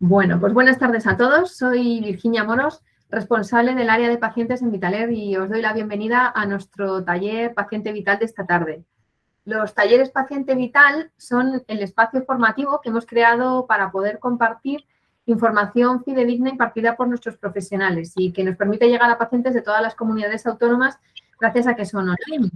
Bueno, pues buenas tardes a todos. Soy Virginia Moros, responsable del área de pacientes en Vitaler y os doy la bienvenida a nuestro taller Paciente Vital de esta tarde. Los talleres Paciente Vital son el espacio formativo que hemos creado para poder compartir información fidedigna impartida por nuestros profesionales y que nos permite llegar a pacientes de todas las comunidades autónomas gracias a que son online.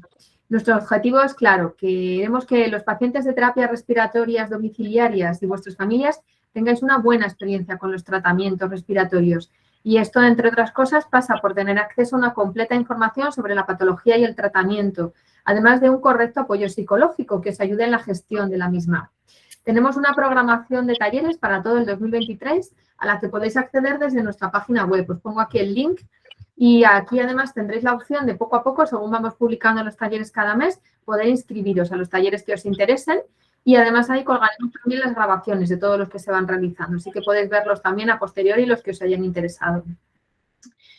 Nuestro objetivo es claro, queremos que los pacientes de terapias respiratorias domiciliarias y vuestras familias tengáis una buena experiencia con los tratamientos respiratorios. Y esto, entre otras cosas, pasa por tener acceso a una completa información sobre la patología y el tratamiento, además de un correcto apoyo psicológico que os ayude en la gestión de la misma. Tenemos una programación de talleres para todo el 2023 a la que podéis acceder desde nuestra página web. Os pongo aquí el link y aquí además tendréis la opción de poco a poco, según vamos publicando los talleres cada mes, poder inscribiros a los talleres que os interesen y además ahí colgaremos también las grabaciones de todos los que se van realizando, así que podéis verlos también a posteriori los que os hayan interesado.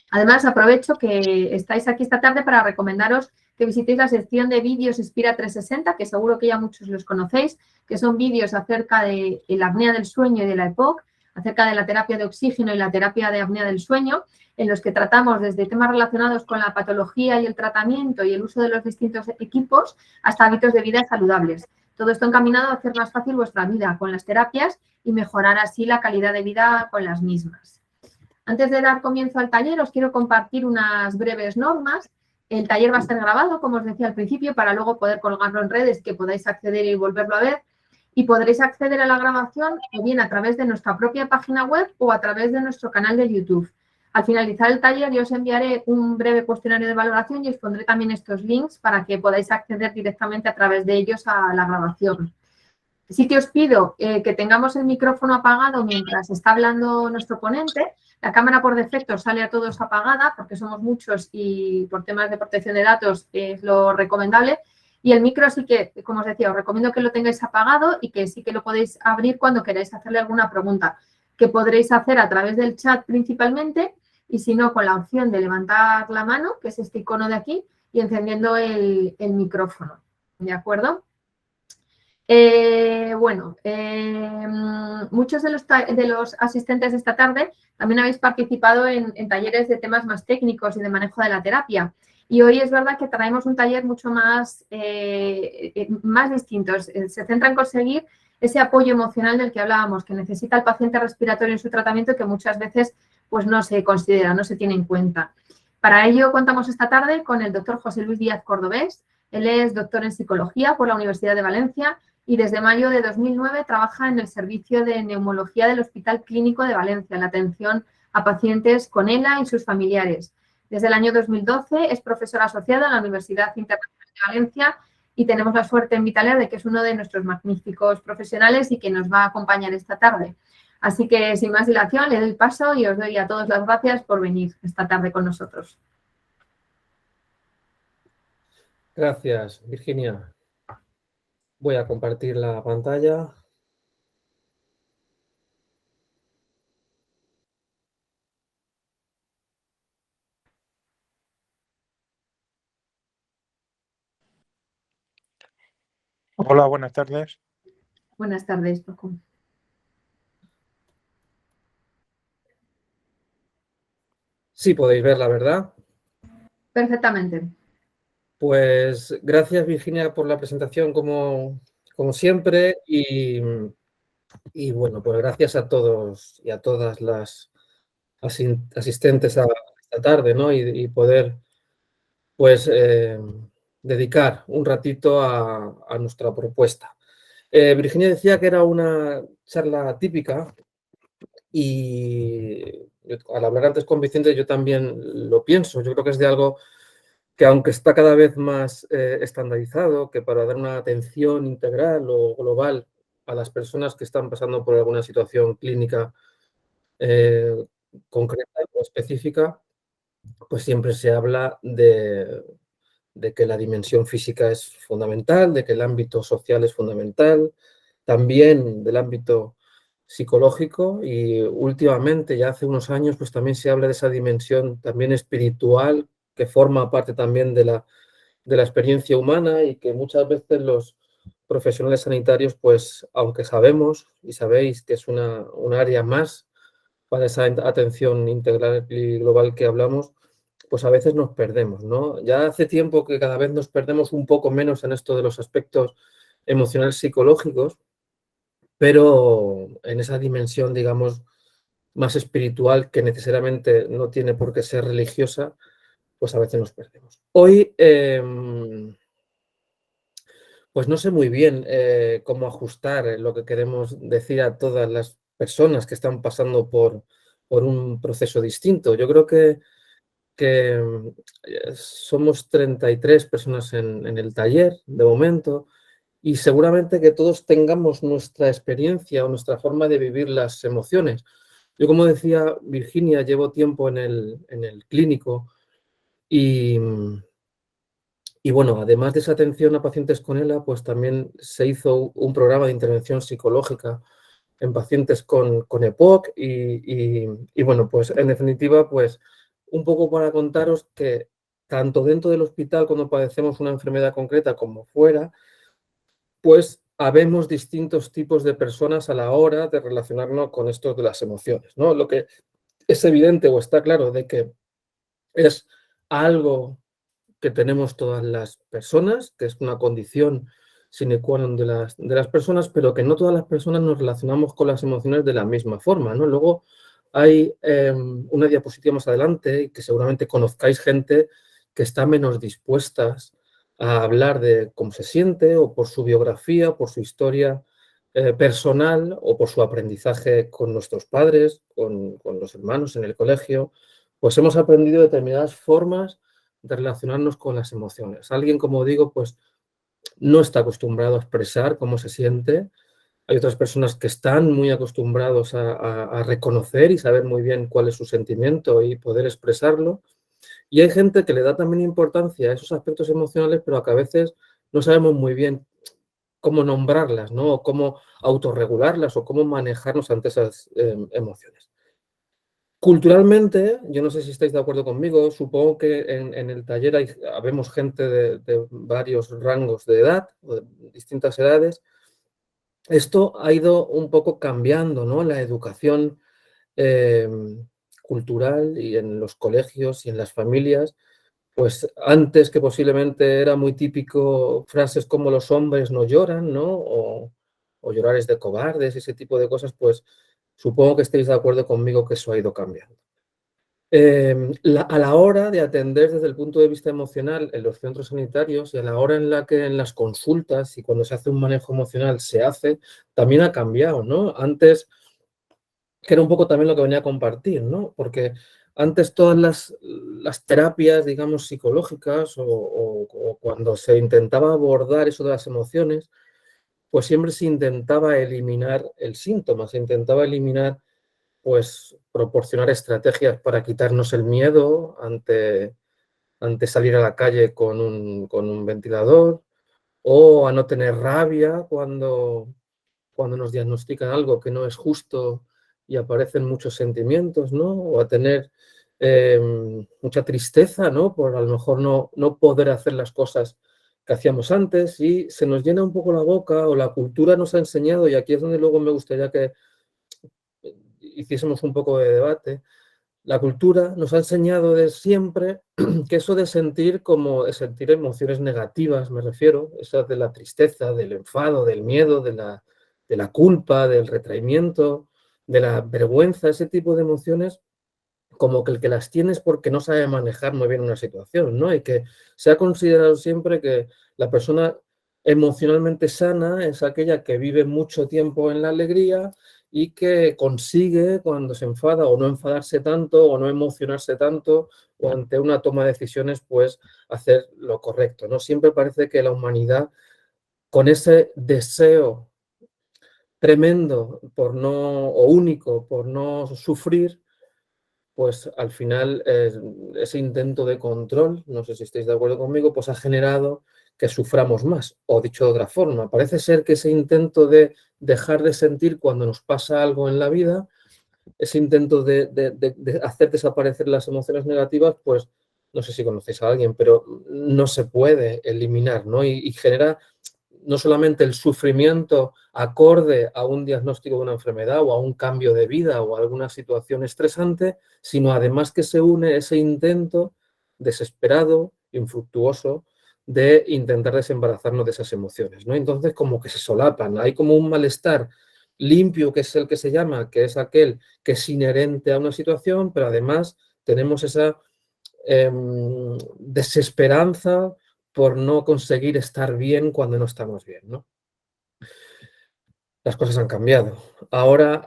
Además, aprovecho que estáis aquí esta tarde para recomendaros que visitéis la sección de vídeos Inspira 360, que seguro que ya muchos los conocéis, que son vídeos acerca de la apnea del sueño y de la EPOC, acerca de la terapia de oxígeno y la terapia de apnea del sueño, en los que tratamos desde temas relacionados con la patología y el tratamiento y el uso de los distintos equipos hasta hábitos de vida saludables. Todo esto encaminado a hacer más fácil vuestra vida con las terapias y mejorar así la calidad de vida con las mismas. Antes de dar comienzo al taller, os quiero compartir unas breves normas. El taller va a ser grabado, como os decía al principio, para luego poder colgarlo en redes, que podáis acceder y volverlo a ver. Y podréis acceder a la grabación o bien a través de nuestra propia página web o a través de nuestro canal de YouTube. Al finalizar el taller, yo os enviaré un breve cuestionario de valoración y os pondré también estos links para que podáis acceder directamente a través de ellos a la grabación. Sí que os pido que tengamos el micrófono apagado mientras está hablando nuestro ponente. La cámara por defecto sale a todos apagada porque somos muchos y por temas de protección de datos es lo recomendable. Y el micro sí que, como os decía, os recomiendo que lo tengáis apagado y que sí que lo podéis abrir cuando queráis hacerle alguna pregunta, que podréis hacer a través del chat principalmente y si no, con la opción de levantar la mano, que es este icono de aquí, y encendiendo el micrófono. ¿De acuerdo? Muchos de los asistentes de esta tarde también habéis participado en talleres de temas más técnicos y de manejo de la terapia. Y hoy es verdad que traemos un taller mucho más distinto. Se centra en conseguir ese apoyo emocional del que hablábamos, que necesita el paciente respiratorio en su tratamiento y que muchas veces pues, no se considera, no se tiene en cuenta. Para ello contamos esta tarde con el doctor José Luis Díaz Cordobés. Él es doctor en psicología por la Universidad de Valencia y desde mayo de 2009 trabaja en el servicio de neumología del Hospital Clínico de Valencia, en la atención a pacientes con ELA y sus familiares. Desde el año 2012 es profesor asociado en la Universidad Internacional de Valencia y tenemos la suerte en Vitaler de que es uno de nuestros magníficos profesionales y que nos va a acompañar esta tarde. Así que, sin más dilación, le doy paso y os doy a todos las gracias por venir esta tarde con nosotros. Gracias, Virginia. Voy a compartir la pantalla. Hola, buenas tardes. Buenas tardes, Paco. Sí, podéis verla, ¿verdad? Perfectamente. Pues gracias, Virginia, por la presentación, como siempre. Y bueno, pues gracias a todos y a todas las asistentes a esta tarde, ¿no? Y poder, pues, dedicar un ratito a nuestra propuesta. Virginia decía que era una charla típica y al hablar antes con Vicente yo también lo pienso. Yo creo que es de algo que, aunque está cada vez más estandarizado, que para dar una atención integral o global a las personas que están pasando por alguna situación clínica concreta o específica, pues siempre se habla de que la dimensión física es fundamental, de que el ámbito social es fundamental, también del ámbito psicológico, y últimamente, ya hace unos años, pues también se habla de esa dimensión también espiritual que forma parte también de la experiencia humana y que muchas veces profesionales sanitarios, pues aunque sabemos y sabéis que es un área más para esa atención integral y global que hablamos, pues a veces nos perdemos, ¿no? Ya hace tiempo que cada vez nos perdemos un poco menos en esto de los aspectos emocionales psicológicos, pero en esa dimensión, digamos, más espiritual, que necesariamente no tiene por qué ser religiosa, pues a veces nos perdemos. Hoy, pues no sé muy bien cómo ajustar lo que queremos decir a todas las personas que están pasando por un proceso distinto. Yo creo que somos 33 personas en el taller de momento, y seguramente que todos tengamos nuestra experiencia o nuestra forma de vivir las emociones. Yo, como decía Virginia, llevo tiempo en el clínico y bueno, además de esa atención a pacientes con ELA, pues también se hizo un programa de intervención psicológica en pacientes con EPOC y bueno, pues en definitiva, pues un poco para contaros que tanto dentro del hospital cuando padecemos una enfermedad concreta como fuera, pues habemos distintos tipos de personas a la hora de relacionarnos con esto de las emociones, ¿no? Lo que es evidente o está claro de que es algo que tenemos todas las personas, que es una condición sine qua non de las personas, pero que no todas las personas nos relacionamos con las emociones de la misma forma, ¿no? Luego hay una diapositiva más adelante que seguramente conozcáis gente que está menos dispuestas a hablar de cómo se siente o por su biografía, por su historia personal o por su aprendizaje con nuestros padres, con los hermanos en el colegio, pues hemos aprendido determinadas formas de relacionarnos con las emociones. Alguien, como digo, pues no está acostumbrado a expresar cómo se siente. Hay otras personas que están muy acostumbrados a reconocer y saber muy bien cuál es su sentimiento y poder expresarlo. Y hay gente que le da también importancia a esos aspectos emocionales, pero que a veces no sabemos muy bien cómo nombrarlas, ¿no? O cómo autorregularlas o cómo manejarnos ante esas emociones. Culturalmente, yo no sé si estáis de acuerdo conmigo, supongo que en el taller habemos gente de varios rangos de edad, o de distintas edades. Esto ha ido un poco cambiando, ¿no? La educación cultural y en los colegios y en las familias, pues antes que posiblemente era muy típico frases como los hombres no lloran, ¿no? O llorar es de cobardes, ese tipo de cosas, pues supongo que estáis de acuerdo conmigo que eso ha ido cambiando. A la hora de atender desde el punto de vista emocional en los centros sanitarios y a la hora en la que en las consultas y cuando se hace un manejo emocional se hace, también ha cambiado, ¿no? Antes, que era un poco también lo que venía a compartir, ¿no? Porque antes todas las terapias, digamos, psicológicas o cuando se intentaba abordar eso de las emociones, pues siempre se intentaba eliminar el síntoma, se intentaba eliminar, pues, proporcionar estrategias para quitarnos el miedo ante salir a la calle con un ventilador o a no tener rabia cuando nos diagnostican algo que no es justo y aparecen muchos sentimientos, ¿no? O a tener mucha tristeza, ¿no? Por a lo mejor no poder hacer las cosas que hacíamos antes y se nos llena un poco la boca o la cultura nos ha enseñado, y aquí es donde luego me gustaría que hiciésemos un poco de debate. La cultura nos ha enseñado de siempre que eso de sentir emociones negativas, me refiero, esas de la tristeza, del enfado, del miedo, de la culpa, del retraimiento, de la vergüenza, ese tipo de emociones, como que el que las tienes porque no sabe manejar muy bien una situación, ¿no? Y que se ha considerado siempre que la persona emocionalmente sana es aquella que vive mucho tiempo en la alegría y que consigue, cuando se enfada, o no enfadarse tanto, o no emocionarse tanto, o ante una toma de decisiones, pues hacer lo correcto, ¿no? Siempre parece que la humanidad, con ese deseo tremendo o único por no sufrir, pues al final ese intento de control, no sé si estáis de acuerdo conmigo, pues ha generado que suframos más. O dicho de otra forma, parece ser que ese intento de dejar de sentir cuando nos pasa algo en la vida, ese intento de hacer desaparecer las emociones negativas, pues no sé si conocéis a alguien, pero no se puede eliminar, ¿no? Y genera no solamente el sufrimiento acorde a un diagnóstico de una enfermedad o a un cambio de vida o a alguna situación estresante, sino además que se une ese intento desesperado, infructuoso, de intentar desembarazarnos de esas emociones, ¿no? Entonces, como que se solapan, hay como un malestar limpio, que es el que se llama, que es aquel que es inherente a una situación, pero además tenemos esa desesperanza por no conseguir estar bien cuando no estamos bien, ¿no? Las cosas han cambiado. Ahora,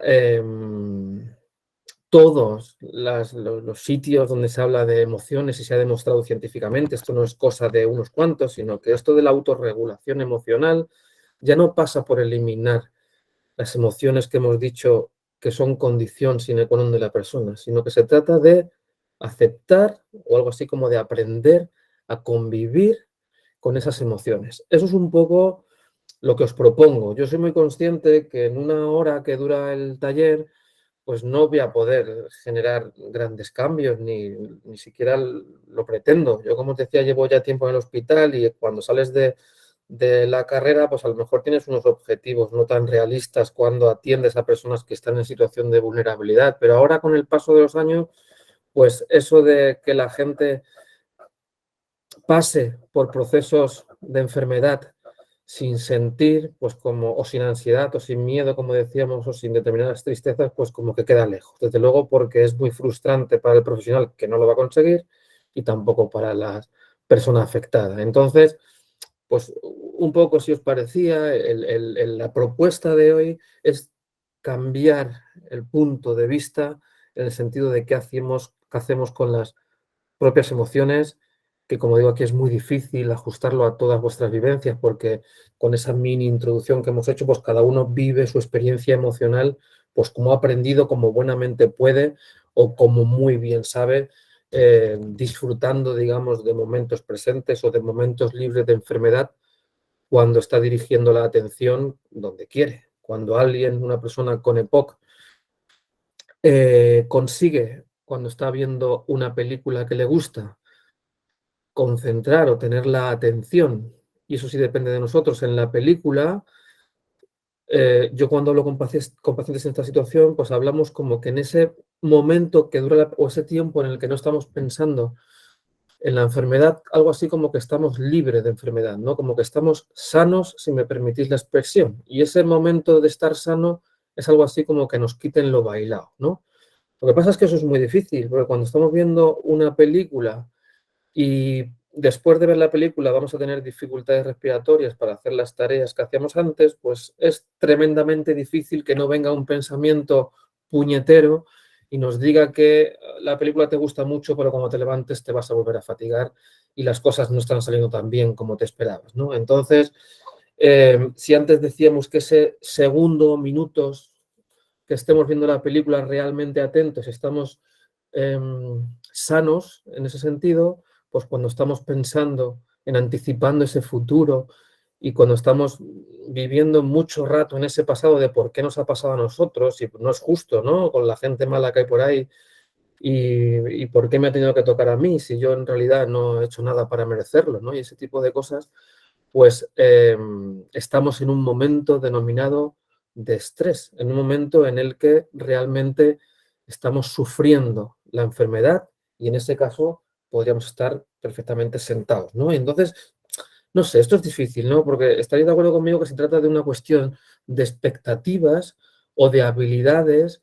todos los sitios donde se habla de emociones y se ha demostrado científicamente, esto no es cosa de unos cuantos, sino que esto de la autorregulación emocional ya no pasa por eliminar las emociones que hemos dicho que son condición sine qua non de la persona, sino que se trata de aceptar o algo así como de aprender a convivir con esas emociones. Eso es un poco lo que os propongo. Yo soy muy consciente que en una hora que dura el taller, pues no voy a poder generar grandes cambios, ni siquiera lo pretendo. Yo, como os decía, llevo ya tiempo en el hospital y cuando sales de la carrera, pues a lo mejor tienes unos objetivos no tan realistas cuando atiendes a personas que están en situación de vulnerabilidad. Pero ahora, con el paso de los años, pues eso de que la gente pase por procesos de enfermedad sin sentir, pues como, o sin ansiedad, o sin miedo, como decíamos, o sin determinadas tristezas, pues como que queda lejos. Desde luego, porque es muy frustrante para el profesional que no lo va a conseguir y tampoco para la persona afectada. Entonces, pues un poco, si os parecía, la propuesta de hoy es cambiar el punto de vista en el sentido de qué hacemos con las propias emociones, que como digo aquí es muy difícil ajustarlo a todas vuestras vivencias, porque con esa mini introducción que hemos hecho, pues cada uno vive su experiencia emocional, pues como ha aprendido, como buenamente puede o como muy bien sabe, disfrutando, digamos, de momentos presentes o de momentos libres de enfermedad cuando está dirigiendo la atención donde quiere. Cuando alguien, una persona con EPOC, consigue, cuando está viendo una película que le gusta, concentrar o tener la atención, y eso sí depende de nosotros, en la película, yo cuando hablo con pacientes en esta situación, pues hablamos como que en ese momento que dura o ese tiempo en el que no estamos pensando en la enfermedad, algo así como que estamos libres de enfermedad, ¿no? Como que estamos sanos, si me permitís la expresión. Y ese momento de estar sano es algo así como que nos quiten lo bailado, ¿no? Lo que pasa es que eso es muy difícil, porque cuando estamos viendo una película y después de ver la película vamos a tener dificultades respiratorias para hacer las tareas que hacíamos antes, pues es tremendamente difícil que no venga un pensamiento puñetero y nos diga que la película te gusta mucho, pero cuando te levantes te vas a volver a fatigar y las cosas no están saliendo tan bien como te esperabas, ¿no? Entonces, si antes decíamos que ese segundo, minutos que estemos viendo la película realmente atentos, estamos sanos en ese sentido, pues cuando estamos pensando en anticipando ese futuro y cuando estamos viviendo mucho rato en ese pasado de por qué nos ha pasado a nosotros y no es justo, ¿no? Con la gente mala que hay por ahí y por qué me ha tenido que tocar a mí si yo en realidad no he hecho nada para merecerlo, ¿no? Y ese tipo de cosas, pues estamos en un momento denominado de estrés, en un momento en el que realmente estamos sufriendo la enfermedad y en ese caso podríamos estar perfectamente sentados, ¿no? Entonces, no sé, esto es difícil, ¿no? Porque estaréis de acuerdo conmigo que se trata de una cuestión de expectativas o de habilidades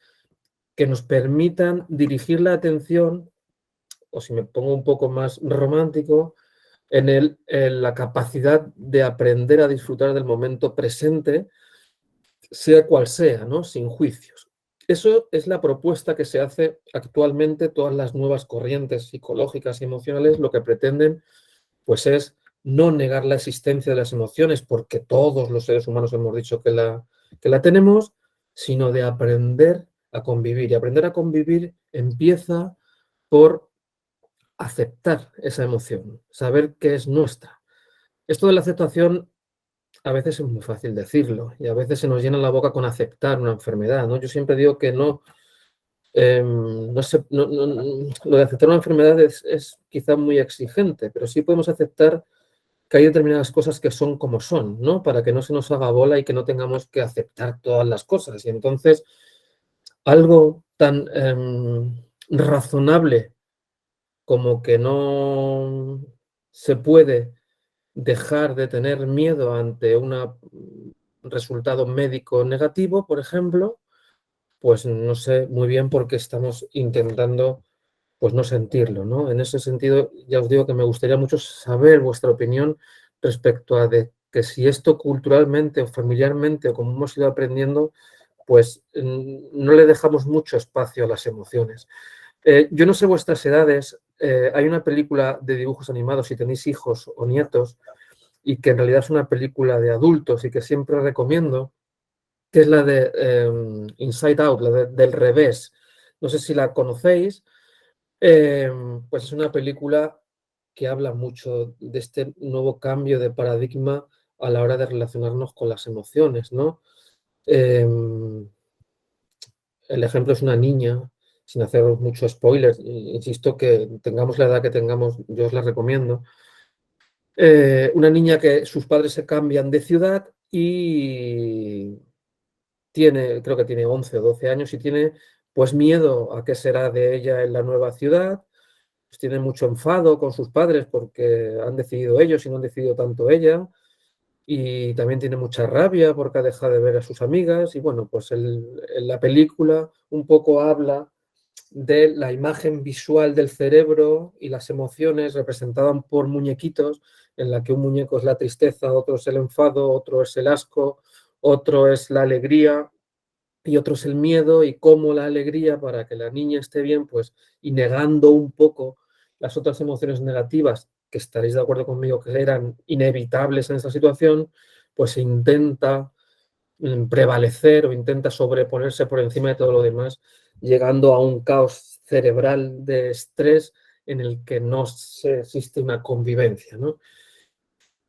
que nos permitan dirigir la atención, o si me pongo un poco más romántico, en la capacidad de aprender a disfrutar del momento presente, sea cual sea, ¿no? Sin juicios. Eso es la propuesta que se hace actualmente. Todas las nuevas corrientes psicológicas y emocionales lo que pretenden, pues, es no negar la existencia de las emociones, porque todos los seres humanos hemos dicho que la tenemos, sino de aprender a convivir. Y aprender a convivir empieza por aceptar esa emoción, saber que es nuestra. Esto de la aceptación a veces es muy fácil decirlo y a veces se nos llena la boca con aceptar una enfermedad, ¿no? Yo siempre digo que no, lo de aceptar una enfermedad es quizá muy exigente, pero sí podemos aceptar que hay determinadas cosas que son como son, ¿no? Para que no se nos haga bola y que no tengamos que aceptar todas las cosas. Y entonces, algo tan razonable como que no se puede dejar de tener miedo ante un resultado médico negativo, por ejemplo, pues no sé muy bien por qué estamos intentando pues no sentirlo, ¿no? En ese sentido, ya os digo que me gustaría mucho saber vuestra opinión respecto a de que si esto culturalmente o familiarmente o como hemos ido aprendiendo, pues no le dejamos mucho espacio a las emociones. Yo no sé vuestras edades, hay una película de dibujos animados si tenéis hijos o nietos y que en realidad es una película de adultos y que siempre recomiendo, que es la de Inside Out, del revés. No sé si la conocéis, pues es una película que habla mucho de este nuevo cambio de paradigma a la hora de relacionarnos con las emociones, ¿no? El ejemplo es una niña, sin hacer mucho spoiler, insisto que tengamos la edad que tengamos, yo os la recomiendo. Una niña que sus padres se cambian de ciudad y creo que tiene 11 o 12 años y tiene pues miedo a qué será de ella en la nueva ciudad, pues tiene mucho enfado con sus padres porque han decidido ellos y no han decidido tanto ella, y también tiene mucha rabia porque ha dejado de ver a sus amigas y bueno, pues en la película un poco habla de la imagen visual del cerebro y las emociones representadas por muñequitos, en la que un muñeco es la tristeza, otro es el enfado, otro es el asco, otro es la alegría y otro es el miedo, y cómo la alegría, para que la niña esté bien, pues, y negando un poco las otras emociones negativas, que estaréis de acuerdo conmigo que eran inevitables en esa situación, pues se intenta prevalecer o intenta sobreponerse por encima de todo lo demás, llegando a un caos cerebral de estrés en el que no existe una convivencia, ¿no?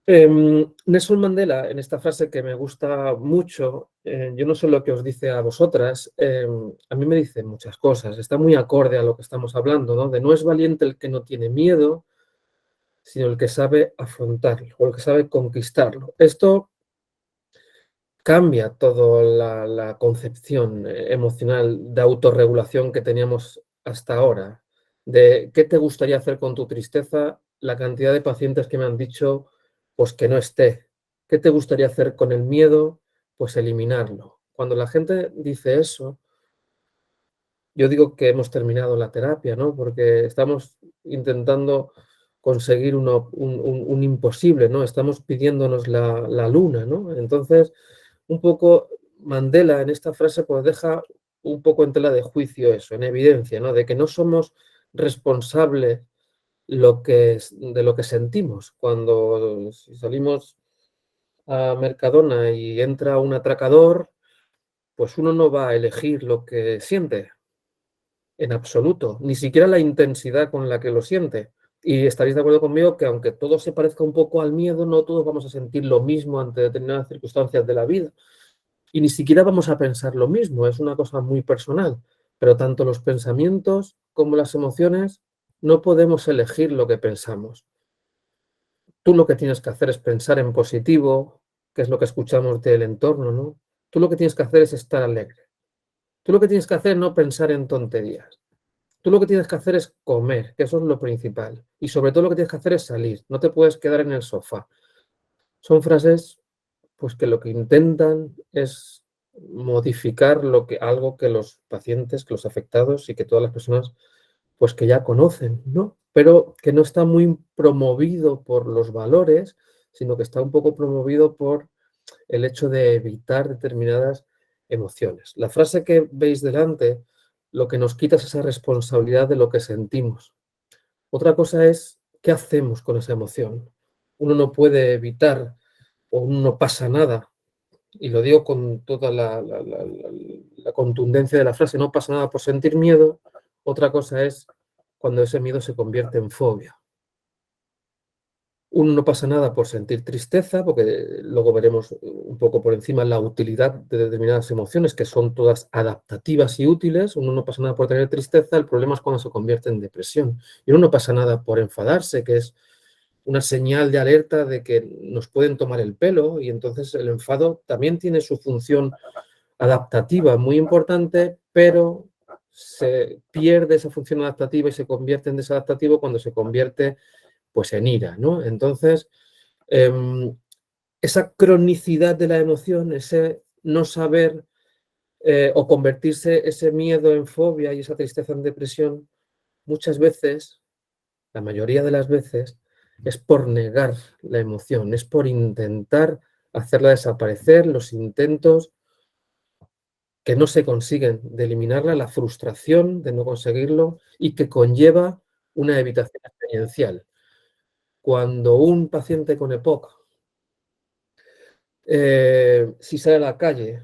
Nelson Mandela, en esta frase que me gusta mucho, yo no sé lo que os dice a vosotras, a mí me dice muchas cosas, está muy acorde a lo que estamos hablando, ¿no? De no es valiente el que no tiene miedo, sino el que sabe afrontarlo o el que sabe conquistarlo. Esto cambia toda la concepción emocional de autorregulación que teníamos hasta ahora, de qué te gustaría hacer con tu tristeza, la cantidad de pacientes que me han dicho, pues que no esté. ¿Qué te gustaría hacer con el miedo? Pues eliminarlo. Cuando la gente dice eso, yo digo que hemos terminado la terapia, ¿no? Porque estamos intentando conseguir un imposible, ¿no? Estamos pidiéndonos la luna, ¿no? Entonces, un poco Mandela en esta frase pues deja un poco en tela de juicio eso, en evidencia, ¿no? De que no somos responsables de lo que sentimos. Cuando salimos a Mercadona y entra un atracador, pues uno no va a elegir lo que siente, en absoluto, ni siquiera la intensidad con la que lo siente. Y estaréis de acuerdo conmigo que aunque todo se parezca un poco al miedo, no todos vamos a sentir lo mismo ante determinadas circunstancias de la vida. Y ni siquiera vamos a pensar lo mismo, es una cosa muy personal. Pero tanto los pensamientos como las emociones no podemos elegir lo que pensamos. Tú lo que tienes que hacer es pensar en positivo, que es lo que escuchamos del entorno, ¿no? Tú lo que tienes que hacer es estar alegre. Tú lo que tienes que hacer es no pensar en tonterías. Tú lo que tienes que hacer es comer, que eso es lo principal. Y sobre todo lo que tienes que hacer es salir. No te puedes quedar en el sofá. Son frases pues que lo que intentan es modificar algo que los pacientes, que los afectados y que todas las personas pues que ya conocen, ¿no? Pero que no está muy promovido por los valores, sino que está un poco promovido por el hecho de evitar determinadas emociones. La frase que veis delante, lo que nos quita es esa responsabilidad de lo que sentimos. Otra cosa es qué hacemos con esa emoción. Uno no puede evitar o no pasa nada, y lo digo con toda la contundencia de la frase, no pasa nada por sentir miedo. Otra cosa es cuando ese miedo se convierte en fobia. Uno no pasa nada por sentir tristeza, porque luego veremos un poco por encima la utilidad de determinadas emociones, que son todas adaptativas y útiles. Uno no pasa nada por tener tristeza, el problema es cuando se convierte en depresión. Y uno no pasa nada por enfadarse, que es una señal de alerta de que nos pueden tomar el pelo, y entonces el enfado también tiene su función adaptativa muy importante, pero se pierde esa función adaptativa y se convierte en desadaptativo cuando se convierte pues en ira, ¿no? Entonces, esa cronicidad de la emoción, ese no saber o convertirse ese miedo en fobia y esa tristeza en depresión, muchas veces, la mayoría de las veces, es por negar la emoción, es por intentar hacerla desaparecer, los intentos que no se consiguen de eliminarla, la frustración de no conseguirlo y que conlleva una evitación experiencial. Cuando un paciente con EPOC, si sale a la calle,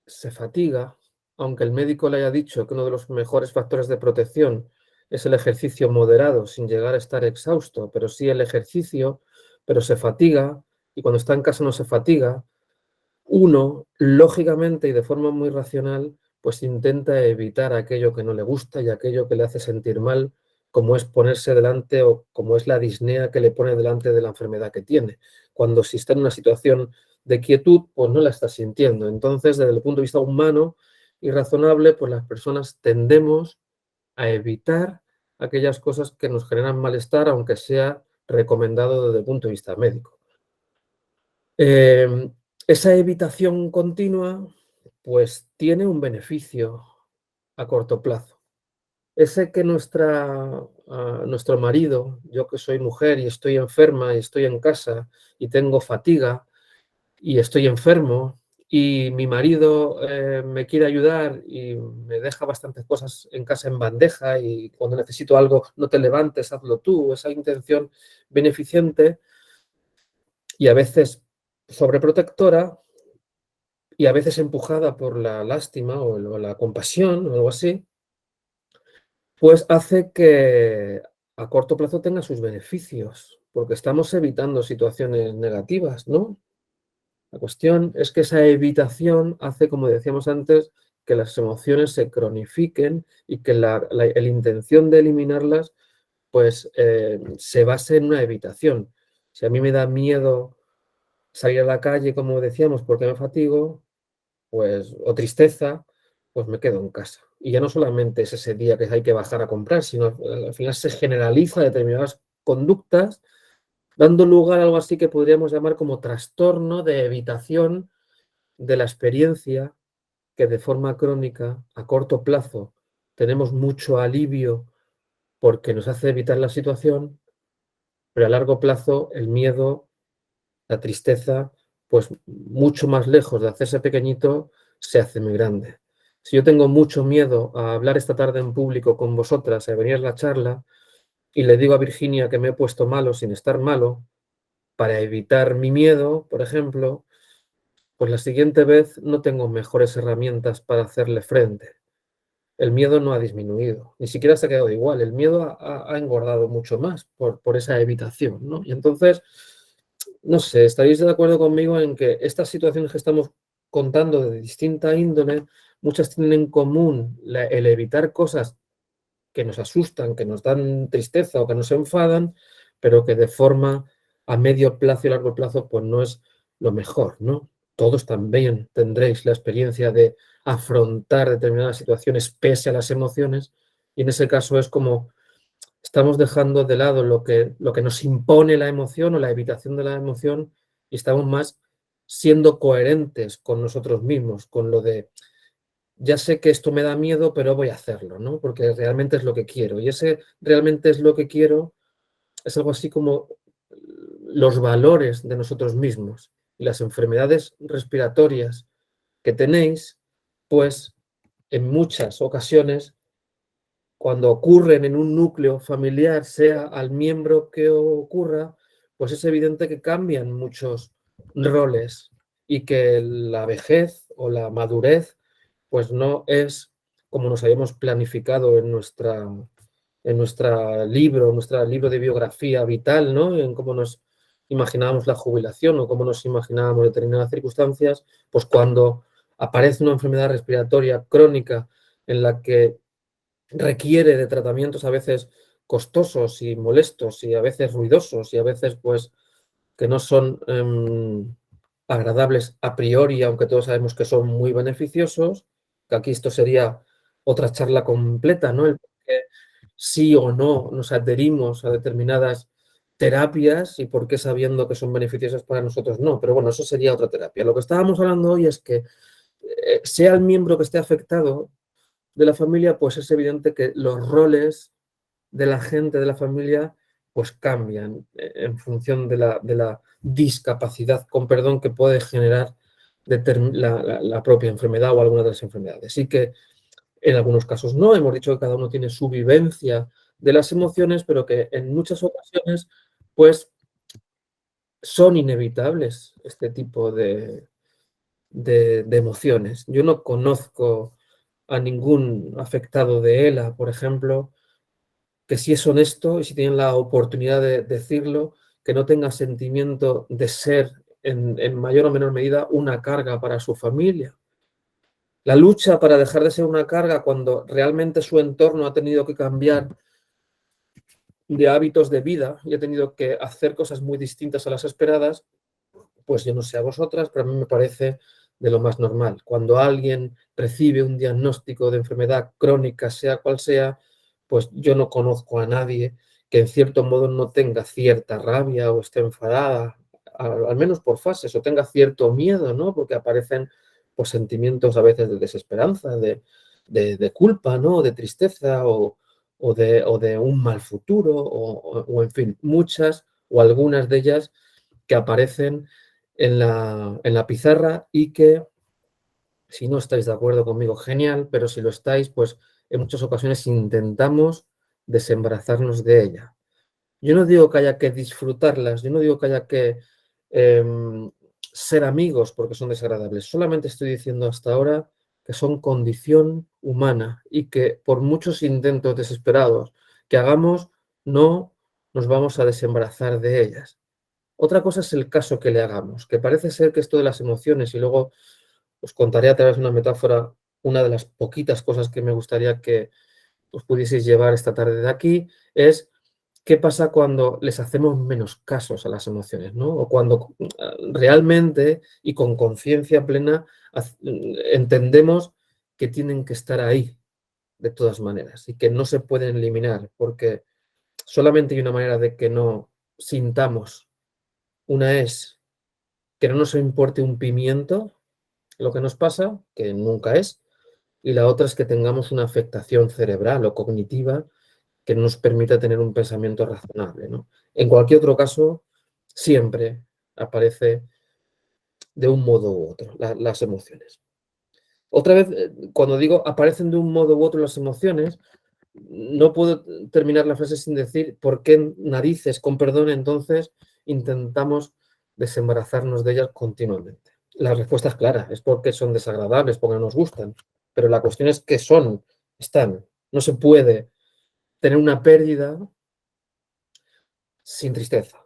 se fatiga, aunque el médico le haya dicho que uno de los mejores factores de protección es el ejercicio moderado, sin llegar a estar exhausto, pero sí el ejercicio, pero se fatiga, y cuando está en casa no se fatiga, uno, lógicamente y de forma muy racional, pues intenta evitar aquello que no le gusta y aquello que le hace sentir mal, como es ponerse delante o como es la disnea que le pone delante de la enfermedad que tiene. Cuando si está en una situación de quietud, pues no la está sintiendo. Entonces, desde el punto de vista humano y razonable, pues las personas tendemos a evitar aquellas cosas que nos generan malestar, aunque sea recomendado desde el punto de vista médico. Esa evitación continua, pues tiene un beneficio a corto plazo. Ese que nuestro marido, yo que soy mujer y estoy enferma y estoy en casa y tengo fatiga y estoy enfermo y mi marido me quiere ayudar y me deja bastantes cosas en casa en bandeja y cuando necesito algo no te levantes, hazlo tú, esa intención beneficente y a veces sobreprotectora y a veces empujada por la lástima o la compasión o algo así, pues hace que a corto plazo tenga sus beneficios, porque estamos evitando situaciones negativas, ¿no? La cuestión es que esa evitación hace, como decíamos antes, que las emociones se cronifiquen y que la intención de eliminarlas pues se base en una evitación. Si a mí me da miedo salir a la calle, como decíamos, porque me fatigo, pues, o tristeza, pues me quedo en casa. Y ya no solamente es ese día que hay que bajar a comprar, sino al final se generaliza determinadas conductas, dando lugar a algo así que podríamos llamar como trastorno de evitación de la experiencia que de forma crónica, a corto plazo, tenemos mucho alivio porque nos hace evitar la situación, pero a largo plazo el miedo, la tristeza, pues mucho más lejos de hacerse pequeñito, se hace muy grande. Si yo tengo mucho miedo a hablar esta tarde en público con vosotras, a venir a la charla, y le digo a Virginia que me he puesto malo sin estar malo, para evitar mi miedo, por ejemplo, pues la siguiente vez no tengo mejores herramientas para hacerle frente. El miedo no ha disminuido, ni siquiera se ha quedado igual, el miedo ha engordado mucho más por esa evitación, ¿no? Y entonces, no sé, ¿estaréis de acuerdo conmigo en que estas situaciones que estamos contando de distinta índole, muchas tienen en común el evitar cosas que nos asustan, que nos dan tristeza o que nos enfadan, pero que de forma a medio plazo y largo plazo pues no es lo mejor, ¿no? Todos también tendréis la experiencia de afrontar determinadas situaciones pese a las emociones y en ese caso es como estamos dejando de lado lo que nos impone la emoción o la evitación de la emoción y estamos más siendo coherentes con nosotros mismos, con lo de ya sé que esto me da miedo, pero voy a hacerlo, ¿no? Porque realmente es lo que quiero. Y ese realmente es lo que quiero es algo así como los valores de nosotros mismos y las enfermedades respiratorias que tenéis, pues en muchas ocasiones, cuando ocurren en un núcleo familiar, sea al miembro que ocurra, pues es evidente que cambian muchos roles y que la vejez o la madurez pues no es como nos habíamos planificado en nuestra libro de biografía vital, ¿no? En cómo nos imaginábamos la jubilación o cómo nos imaginábamos determinadas circunstancias, pues cuando aparece una enfermedad respiratoria crónica en la que requiere de tratamientos a veces costosos y molestos y a veces ruidosos y a veces pues que no son agradables a priori, aunque todos sabemos que son muy beneficiosos, que aquí esto sería otra charla completa, ¿no? El por qué sí o no nos adherimos a determinadas terapias y por qué sabiendo que son beneficiosas para nosotros no. Pero bueno, eso sería otra terapia. Lo que estábamos hablando hoy es que sea el miembro que esté afectado de la familia, pues es evidente que los roles de la gente de la familia pues cambian en función de la discapacidad, con perdón, que puede generar la propia enfermedad o alguna de las enfermedades. Y que en algunos casos no, hemos dicho que cada uno tiene su vivencia de las emociones, pero que en muchas ocasiones pues son inevitables este tipo de emociones. Yo no conozco a ningún afectado de ELA, por ejemplo, que si es honesto y si tienen la oportunidad de decirlo, que no tenga sentimiento de ser en mayor o menor medida una carga para su familia. La lucha para dejar de ser una carga cuando realmente su entorno ha tenido que cambiar de hábitos de vida y ha tenido que hacer cosas muy distintas a las esperadas, pues yo no sé a vosotras, pero a mí me parece de lo más normal. Cuando alguien recibe un diagnóstico de enfermedad crónica, sea cual sea, pues yo no conozco a nadie que en cierto modo no tenga cierta rabia o esté enfadada, al menos por fases, o tenga cierto miedo, ¿no? Porque aparecen pues, sentimientos a veces de desesperanza, de culpa, ¿no? De tristeza o de un mal futuro, o en fin, muchas o algunas de ellas que aparecen en la pizarra y que, si no estáis de acuerdo conmigo, genial, pero si lo estáis, pues en muchas ocasiones intentamos desembarazarnos de ella. Yo no digo que haya que disfrutarlas, yo no digo que haya que ser amigos porque son desagradables, solamente estoy diciendo hasta ahora que son condición humana y que por muchos intentos desesperados que hagamos, no nos vamos a desembarazar de ellas. Otra cosa es el caso que le hagamos, que parece ser que esto de las emociones, y luego os contaré a través de una metáfora una de las poquitas cosas que me gustaría que os pudieseis llevar esta tarde de aquí, es qué pasa cuando les hacemos menos casos a las emociones, ¿no? O cuando realmente y con conciencia plena entendemos que tienen que estar ahí de todas maneras y que no se pueden eliminar, porque solamente hay una manera de que no sintamos. Una es que no nos importe un pimiento lo que nos pasa, que nunca es, y la otra es que tengamos una afectación cerebral o cognitiva que no nos permita tener un pensamiento razonable, ¿no? En cualquier otro caso, siempre aparece de un modo u otro las emociones. Otra vez, cuando digo aparecen de un modo u otro las emociones, no puedo terminar la frase sin decir por qué narices, con perdón, entonces intentamos desembarazarnos de ellas continuamente. La respuesta es clara, es porque son desagradables, porque no nos gustan, pero la cuestión es que están. No se puede tener una pérdida sin tristeza.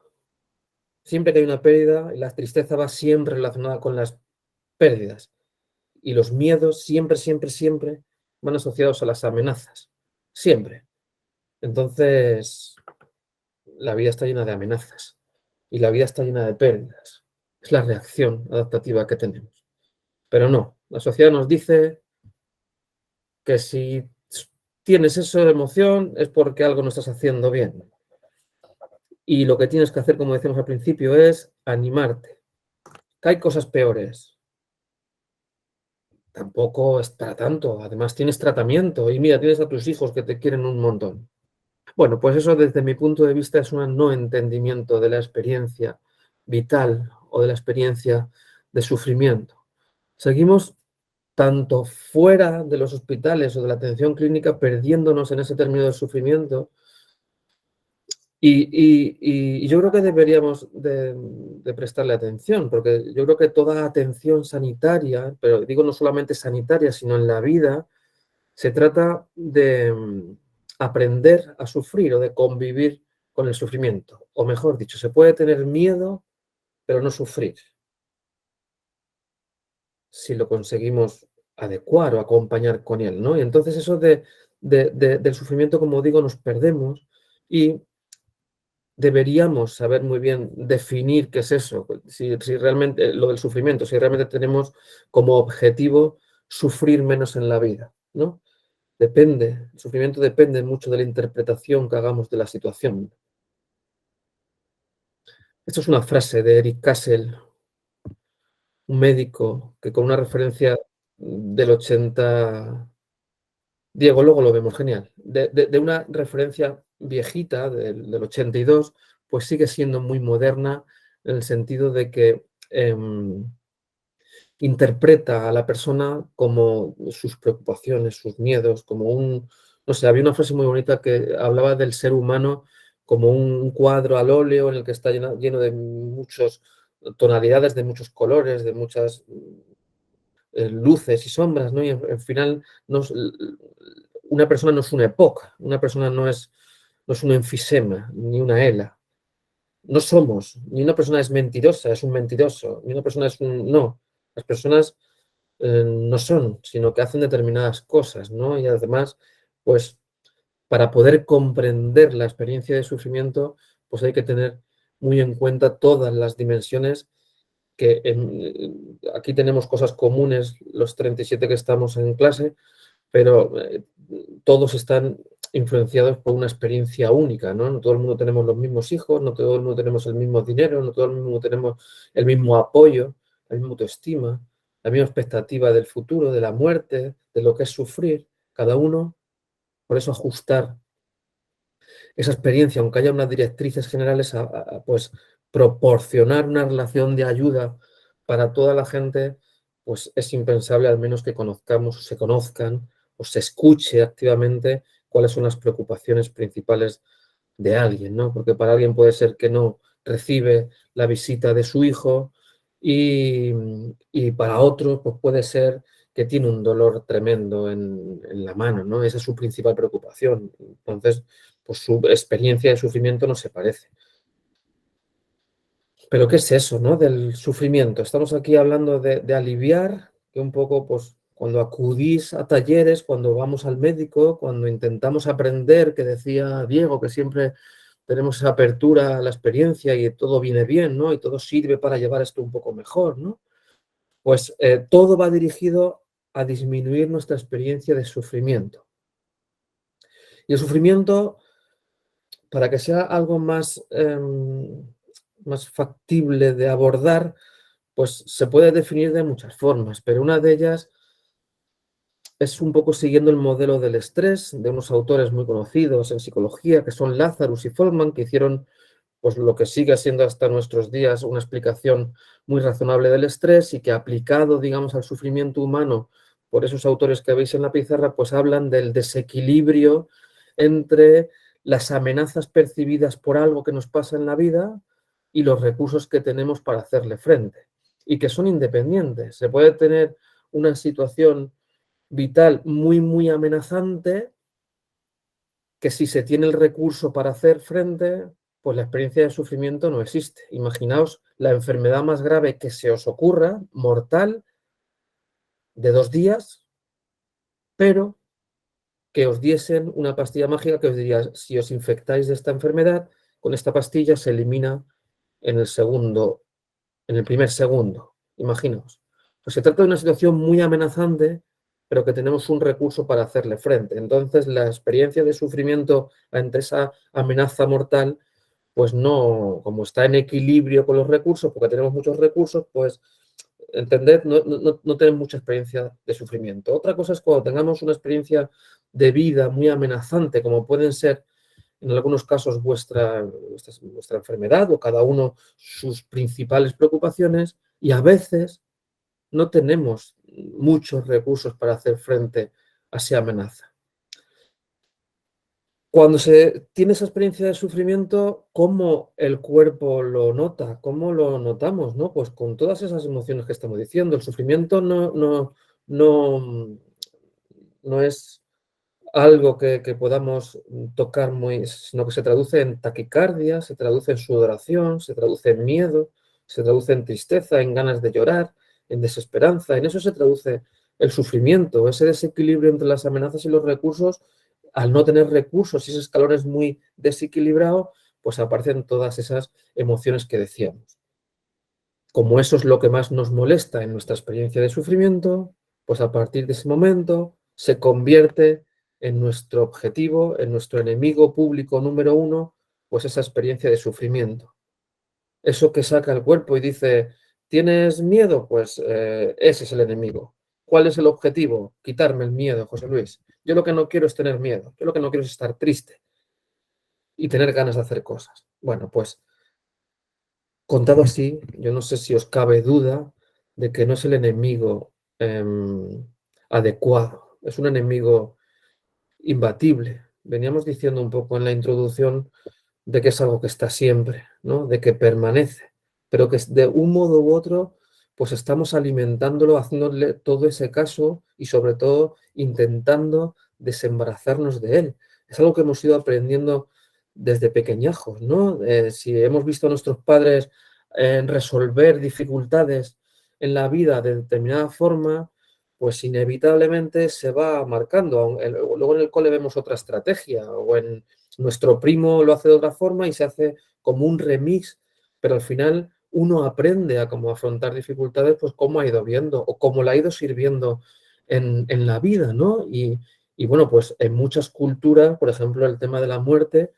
Siempre que hay una pérdida, la tristeza va siempre relacionada con las pérdidas y los miedos siempre, siempre, siempre van asociados a las amenazas. Siempre. Entonces, la vida está llena de amenazas y la vida está llena de pérdidas. Es la reacción adaptativa que tenemos. Pero no, la sociedad nos dice que si tienes esa emoción es porque algo no estás haciendo bien. Y lo que tienes que hacer, como decíamos al principio, es animarte. Que hay cosas peores. Tampoco es para tanto. Además, tienes tratamiento y mira, tienes a tus hijos que te quieren un montón. Bueno, pues eso desde mi punto de vista es un no entendimiento de la experiencia vital o de la experiencia de sufrimiento. Seguimos tanto fuera de los hospitales o de la atención clínica perdiéndonos en ese término del sufrimiento y yo creo que deberíamos de prestarle atención, porque yo creo que toda atención sanitaria, pero digo no solamente sanitaria, sino en la vida, se trata de aprender a sufrir o de convivir con el sufrimiento. O mejor dicho, se puede tener miedo, pero no sufrir. Si lo conseguimos adecuar o acompañar con él, ¿no? Y entonces eso del sufrimiento, como digo, nos perdemos Y deberíamos saber muy bien definir qué es eso, si realmente lo del sufrimiento, si realmente tenemos como objetivo sufrir menos en la vida, ¿no? El sufrimiento depende mucho de la interpretación que hagamos de la situación. Esto es una frase de Eric Kassel, un médico que con una referencia del 80, Diego, luego lo vemos, genial, de una referencia viejita del 82, pues sigue siendo muy moderna en el sentido de que interpreta a la persona como sus preocupaciones, sus miedos, como no sé, había una frase muy bonita que hablaba del ser humano como un cuadro al óleo en el que está lleno de muchas tonalidades, de muchos colores, de muchas luces y sombras, ¿no? Y al final una persona no es una época, una persona no es un enfisema, ni una ela. No somos, ni una persona es mentirosa, es un mentiroso, ni una persona es un... No, las personas no son, sino que hacen determinadas cosas, ¿no? Y además, pues, para poder comprender la experiencia de sufrimiento, pues hay que tener muy en cuenta todas las dimensiones que aquí tenemos cosas comunes, los 37 que estamos en clase, pero todos están influenciados por una experiencia única, ¿no? No todo el mundo tenemos los mismos hijos, no todo el mundo tenemos el mismo dinero, no todo el mundo tenemos el mismo apoyo, la misma autoestima, la misma expectativa del futuro, de la muerte, de lo que es sufrir. Cada uno, por eso ajustar esa experiencia, aunque haya unas directrices generales, pues proporcionar una relación de ayuda para toda la gente, pues es impensable, al menos que conozcamos o se conozcan o se escuche activamente cuáles son las preocupaciones principales de alguien, ¿no? Porque para alguien puede ser que no recibe la visita de su hijo y para otro pues puede ser que tiene un dolor tremendo en la mano, ¿no? Esa es su principal preocupación. Entonces, pues su experiencia de sufrimiento no se parece. Pero ¿qué es eso, no? Del sufrimiento. Estamos aquí hablando de aliviar, que un poco, pues, cuando acudís a talleres, cuando vamos al médico, cuando intentamos aprender, que decía Diego, que siempre tenemos esa apertura a la experiencia y todo viene bien, ¿no? Y todo sirve para llevar esto un poco mejor, ¿no? Pues todo va dirigido a disminuir nuestra experiencia de sufrimiento. Y el sufrimiento, para que sea algo más factible de abordar, pues se puede definir de muchas formas, pero una de ellas es un poco siguiendo el modelo del estrés de unos autores muy conocidos en psicología, que son Lazarus y Folkman, que hicieron pues lo que sigue siendo hasta nuestros días una explicación muy razonable del estrés y que aplicado, digamos, al sufrimiento humano por esos autores que veis en la pizarra, pues hablan del desequilibrio entre las amenazas percibidas por algo que nos pasa en la vida y los recursos que tenemos para hacerle frente, y que son independientes. Se puede tener una situación vital muy, muy amenazante que si se tiene el recurso para hacer frente, pues la experiencia de sufrimiento no existe. Imaginaos la enfermedad más grave que se os ocurra, mortal, de 2 días, pero que os diesen una pastilla mágica que os diría, si os infectáis de esta enfermedad, con esta pastilla se elimina en el primer segundo. Imaginaos. Pues se trata de una situación muy amenazante, pero que tenemos un recurso para hacerle frente. Entonces, la experiencia de sufrimiento ante esa amenaza mortal, pues no, como está en equilibrio con los recursos, porque tenemos muchos recursos, pues, entended, no tenemos mucha experiencia de sufrimiento. Otra cosa es cuando tengamos una experiencia de vida muy amenazante, como pueden ser en algunos casos vuestra enfermedad o cada uno sus principales preocupaciones, y a veces no tenemos muchos recursos para hacer frente a esa amenaza. Cuando se tiene esa experiencia de sufrimiento, ¿cómo el cuerpo lo nota? ¿Cómo lo notamos? ¿No? Pues con todas esas emociones que estamos diciendo. El sufrimiento no es algo que podamos tocar sino que se traduce en taquicardia, se traduce en sudoración, se traduce en miedo, se traduce en tristeza, en ganas de llorar, en desesperanza. En eso se traduce el sufrimiento, ese desequilibrio entre las amenazas y los recursos. al no tener recursos y ese escalón es muy desequilibrado, pues aparecen todas esas emociones que decíamos. Como eso es lo que más nos molesta en nuestra experiencia de sufrimiento, pues a partir de ese momento se convierte en nuestro objetivo, en nuestro enemigo público número uno, pues esa experiencia de sufrimiento. Eso que saca el cuerpo y dice, ¿tienes miedo? Pues ese es el enemigo. ¿Cuál es el objetivo? Quitarme el miedo, José Luis. Yo lo que no quiero es tener miedo, yo lo que no quiero es estar triste y tener ganas de hacer cosas. Bueno, pues contado así, yo no sé si os cabe duda de que no es el enemigo adecuado, es un enemigo imbatible. Veníamos diciendo un poco en la introducción de que es algo que está siempre, ¿no? De que permanece, pero que de un modo u otro, pues estamos alimentándolo, haciéndole todo ese caso y sobre todo intentando desembarazarnos de él. Es algo que hemos ido aprendiendo desde pequeñajos, ¿no? Si hemos visto a nuestros padres resolver dificultades en la vida de determinada forma, pues inevitablemente se va marcando. Luego en el cole vemos otra estrategia, o en nuestro primo lo hace de otra forma y se hace como un remix, pero al final uno aprende a cómo afrontar dificultades, pues cómo ha ido viendo o cómo le ha ido sirviendo en la vida, ¿no? Y bueno, pues en muchas culturas, por ejemplo, el tema de la muerte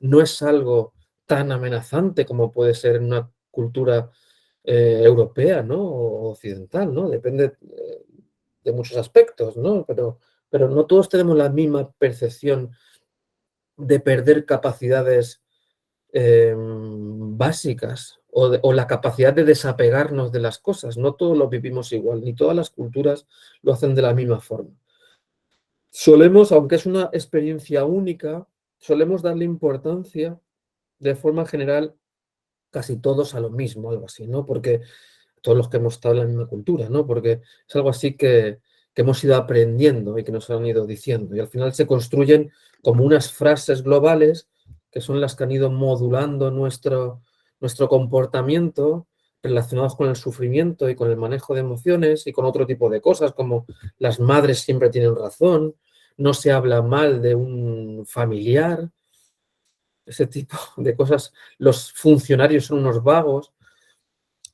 no es algo tan amenazante como puede ser en una cultura europea, ¿no? O occidental, ¿no? Depende de muchos aspectos, ¿no? Pero no todos tenemos la misma percepción de perder capacidades básicas o la capacidad de desapegarnos de las cosas. No todos lo vivimos igual, ni todas las culturas lo hacen de la misma forma. Solemos, aunque es una experiencia única, solemos darle importancia de forma general casi todos a lo mismo, algo así, ¿no? Porque todos los que hemos estado en la misma cultura, ¿no? Porque es algo así que hemos ido aprendiendo y que nos han ido diciendo. Y al final se construyen como unas frases globales que son las que han ido modulando nuestro comportamiento relacionados con el sufrimiento y con el manejo de emociones y con otro tipo de cosas, como las madres siempre tienen razón, no se habla mal de un familiar, ese tipo de cosas. Los funcionarios son unos vagos,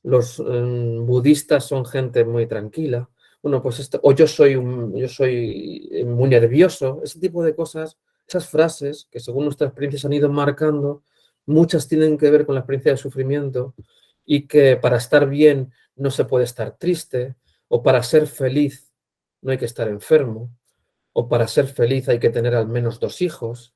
los budistas son gente muy tranquila. Bueno, pues esto, o yo soy muy nervioso, ese tipo de cosas, esas frases que según nuestra experiencia se han ido marcando, muchas tienen que ver con la experiencia de sufrimiento y que para estar bien no se puede estar triste, o para ser feliz no hay que estar enfermo, o para ser feliz hay que tener al menos 2 hijos.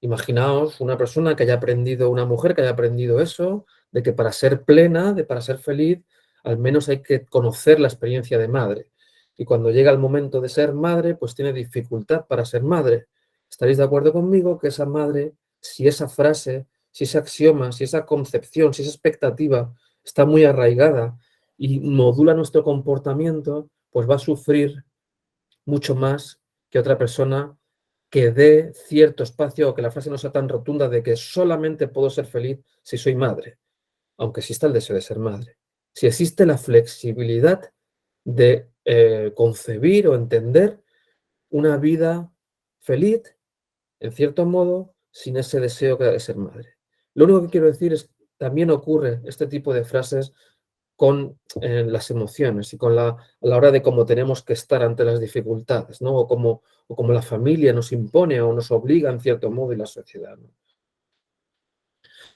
Imaginaos una persona que haya aprendido, una mujer que haya aprendido eso, de que para ser plena, para ser feliz, al menos hay que conocer la experiencia de madre. Y cuando llega el momento de ser madre, pues tiene dificultad para ser madre. ¿Estaréis de acuerdo conmigo que esa madre, si esa frase, si ese axioma, si esa concepción, si esa expectativa está muy arraigada y modula nuestro comportamiento, pues va a sufrir mucho más que otra persona que dé cierto espacio o que la frase no sea tan rotunda de que solamente puedo ser feliz si soy madre, aunque exista el deseo de ser madre. Si existe la flexibilidad de concebir o entender una vida feliz, en cierto modo, sin ese deseo de ser madre. Lo único que quiero decir es que también ocurre este tipo de frases con las emociones y a la hora de cómo tenemos que estar ante las dificultades, ¿no? O como la familia nos impone o nos obliga en cierto modo y la sociedad, ¿no?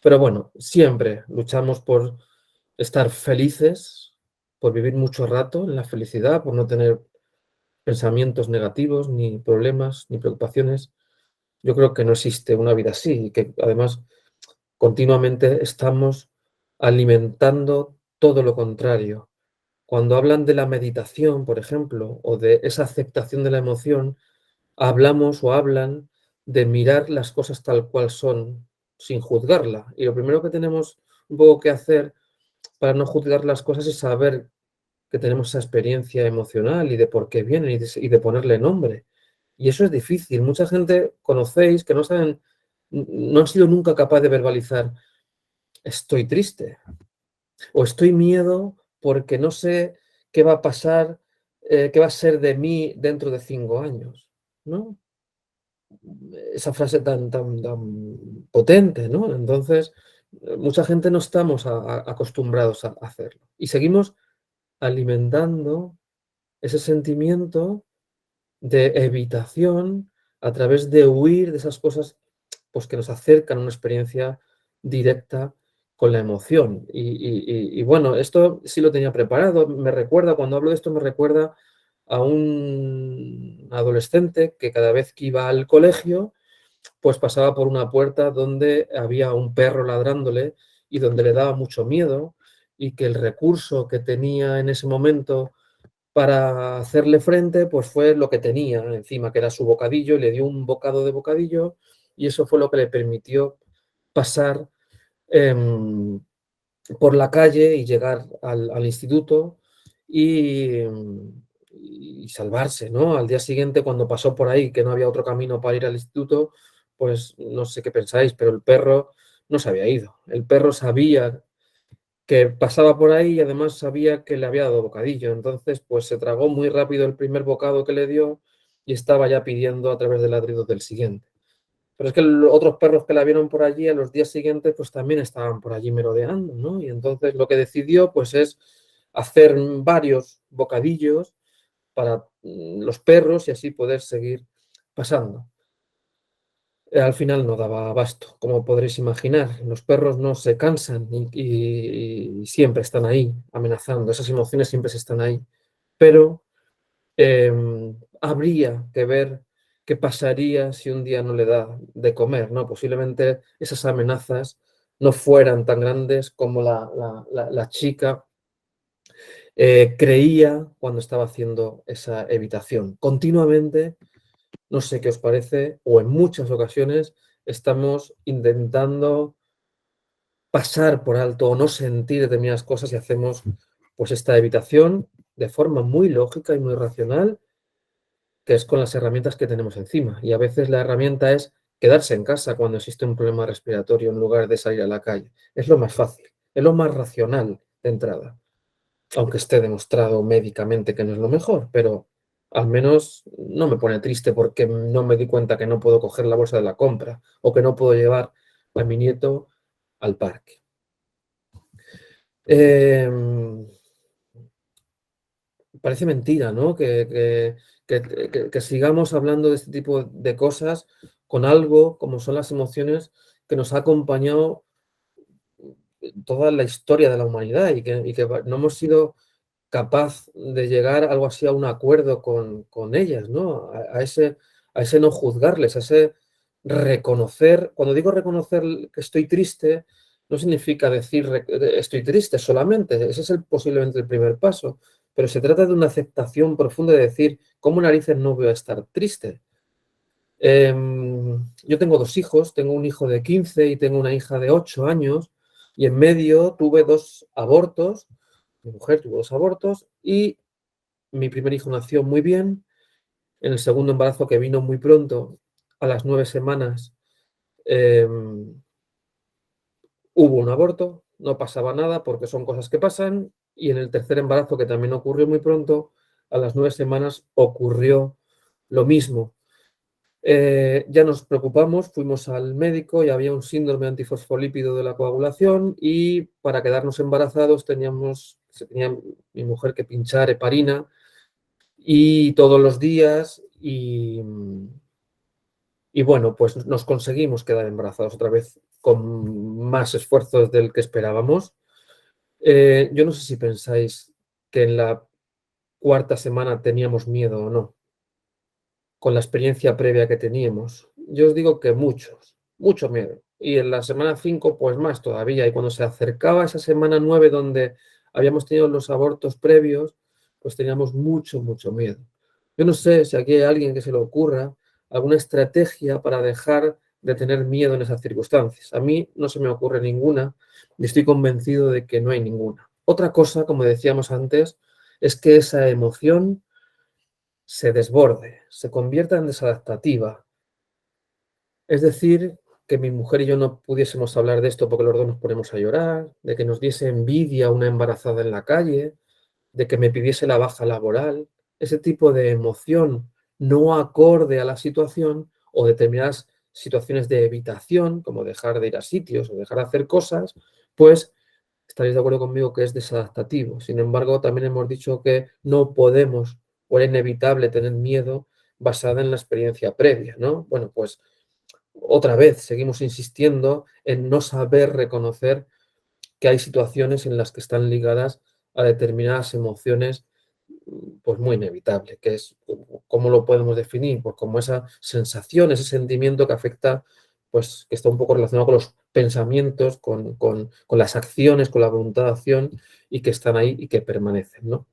Pero bueno, siempre luchamos por estar felices, por vivir mucho rato en la felicidad, por no tener pensamientos negativos, ni problemas, ni preocupaciones. Yo creo que no existe una vida así y que además continuamente estamos alimentando todo lo contrario. Cuando hablan de la meditación, por ejemplo, o de esa aceptación de la emoción, hablamos o hablan de mirar las cosas tal cual son, sin juzgarla. Y lo primero que tenemos un poco que hacer para no juzgar las cosas es saber que tenemos esa experiencia emocional y de por qué vienen y de ponerle nombre. Y eso es difícil. Mucha gente conocéis que no saben, no han sido nunca capaz de verbalizar, estoy triste o estoy miedo porque no sé qué va a pasar, qué va a ser de mí dentro de 5 años, ¿no? esa frase tan potente, ¿no? Entonces, mucha gente no estamos acostumbrados a hacerlo. Y seguimos alimentando ese sentimiento de evitación a través de huir de esas cosas pues, que nos acercan a una experiencia directa con la emoción. Y bueno, esto sí lo tenía preparado. Me recuerda, cuando hablo de esto, me recuerda a un adolescente que cada vez que iba al colegio, pues pasaba por una puerta donde había un perro ladrándole y donde le daba mucho miedo, y que el recurso que tenía en ese momento para hacerle frente, pues fue lo que tenía encima, que era su bocadillo, y le dio un bocado de bocadillo, y eso fue lo que le permitió pasar por la calle y llegar al instituto y salvarse, ¿no? Al día siguiente, cuando pasó por ahí, que no había otro camino para ir al instituto, pues no sé qué pensáis, pero el perro no se había ido. El perro sabía que pasaba por ahí y además sabía que le había dado bocadillo. Entonces, pues se tragó muy rápido el primer bocado que le dio y estaba ya pidiendo a través del ladrido del siguiente. Pero es que otros perros que la vieron por allí a los días siguientes, pues también estaban por allí merodeando, ¿no? Y entonces lo que decidió, pues es hacer varios bocadillos para los perros y así poder seguir pasando. Al final no daba abasto, como podréis imaginar. Los perros no se cansan y siempre están ahí amenazando. Esas emociones siempre están ahí. Pero habría que ver qué pasaría si un día no le da de comer, ¿no? Posiblemente esas amenazas no fueran tan grandes como la chica creía cuando estaba haciendo esa evitación. Continuamente, no sé qué os parece, o en muchas ocasiones estamos intentando pasar por alto o no sentir determinadas cosas y hacemos pues esta evitación de forma muy lógica y muy racional, que es con las herramientas que tenemos encima. Y a veces la herramienta es quedarse en casa cuando existe un problema respiratorio en lugar de salir a la calle. Es lo más fácil, es lo más racional de entrada, aunque esté demostrado médicamente que no es lo mejor, pero al menos no me pone triste porque no me di cuenta que no puedo coger la bolsa de la compra o que no puedo llevar a mi nieto al parque. Parece mentira, ¿no? Que sigamos hablando de este tipo de cosas con algo como son las emociones que nos ha acompañado toda la historia de la humanidad y que no hemos sido capaz de llegar algo así a un acuerdo con ellas, ¿no? A ese no juzgarles, a ese reconocer. Cuando digo reconocer que estoy triste, no significa decir estoy triste solamente, ese es posiblemente el primer paso, pero se trata de una aceptación profunda de decir, ¿cómo narices no voy a estar triste? Yo tengo 2 hijos, tengo un hijo de 15 y tengo una hija de 8 años, y en medio tuve 2 abortos. Mi mujer tuvo 2 abortos y mi primer hijo nació muy bien. En el segundo embarazo, que vino muy pronto, a las 9 semanas, hubo un aborto, no pasaba nada porque son cosas que pasan. Y en el tercer embarazo, que también ocurrió muy pronto, a las 9 semanas ocurrió lo mismo. Ya nos preocupamos, fuimos al médico y había un síndrome antifosfolípido de la coagulación, y para quedarnos embarazados tenía mi mujer que pinchar heparina y todos los días y bueno, pues nos conseguimos quedar embarazados otra vez con más esfuerzos del que esperábamos. Yo no sé si pensáis que en la 4ª semana teníamos miedo o no, con la experiencia previa que teníamos. Yo os digo que mucho miedo. Y en la semana 5, pues más todavía. Y cuando se acercaba esa semana 9 donde habíamos tenido los abortos previos, pues teníamos mucho miedo. Yo no sé si aquí hay alguien que se le ocurra alguna estrategia para dejar de tener miedo en esas circunstancias. A mí no se me ocurre ninguna y estoy convencido de que no hay ninguna. Otra cosa, como decíamos antes, es que esa emoción se desborde, se convierta en desadaptativa. Es decir, que mi mujer y yo no pudiésemos hablar de esto porque los dos nos ponemos a llorar, de que nos diese envidia una embarazada en la calle, de que me pidiese la baja laboral. Ese tipo de emoción no acorde a la situación o determinadas situaciones de evitación, como dejar de ir a sitios o dejar de hacer cosas, pues estaréis de acuerdo conmigo que es desadaptativo. Sin embargo, también hemos dicho que no podemos o es inevitable tener miedo basada en la experiencia previa, ¿no? Bueno, pues otra vez seguimos insistiendo en no saber reconocer que hay situaciones en las que están ligadas a determinadas emociones, pues muy inevitable, que es, ¿cómo lo podemos definir? Pues como esa sensación, ese sentimiento que afecta, pues que está un poco relacionado con los pensamientos, con las acciones, con la voluntad de acción y que están ahí y que permanecen, ¿no?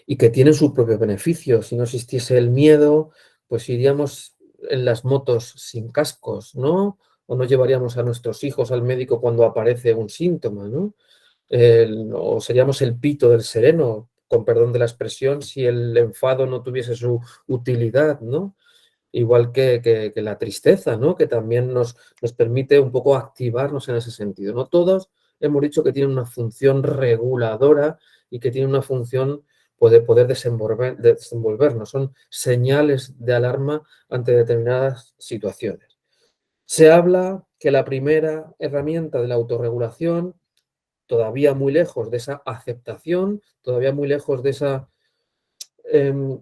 Y que tienen sus propios beneficios. Si no existiese el miedo, pues iríamos en las motos sin cascos, ¿no? O no llevaríamos a nuestros hijos al médico cuando aparece un síntoma, ¿no? O seríamos el pito del sereno, con perdón de la expresión, si el enfado no tuviese su utilidad, ¿no? Igual que la tristeza, ¿no? Que también nos permite un poco activarnos en ese sentido, ¿no? Todos hemos dicho que tienen una función reguladora y que tienen una función de poder desenvolvernos. Son señales de alarma ante determinadas situaciones. Se habla que la primera herramienta de la autorregulación, todavía muy lejos de esa aceptación, todavía muy lejos de esa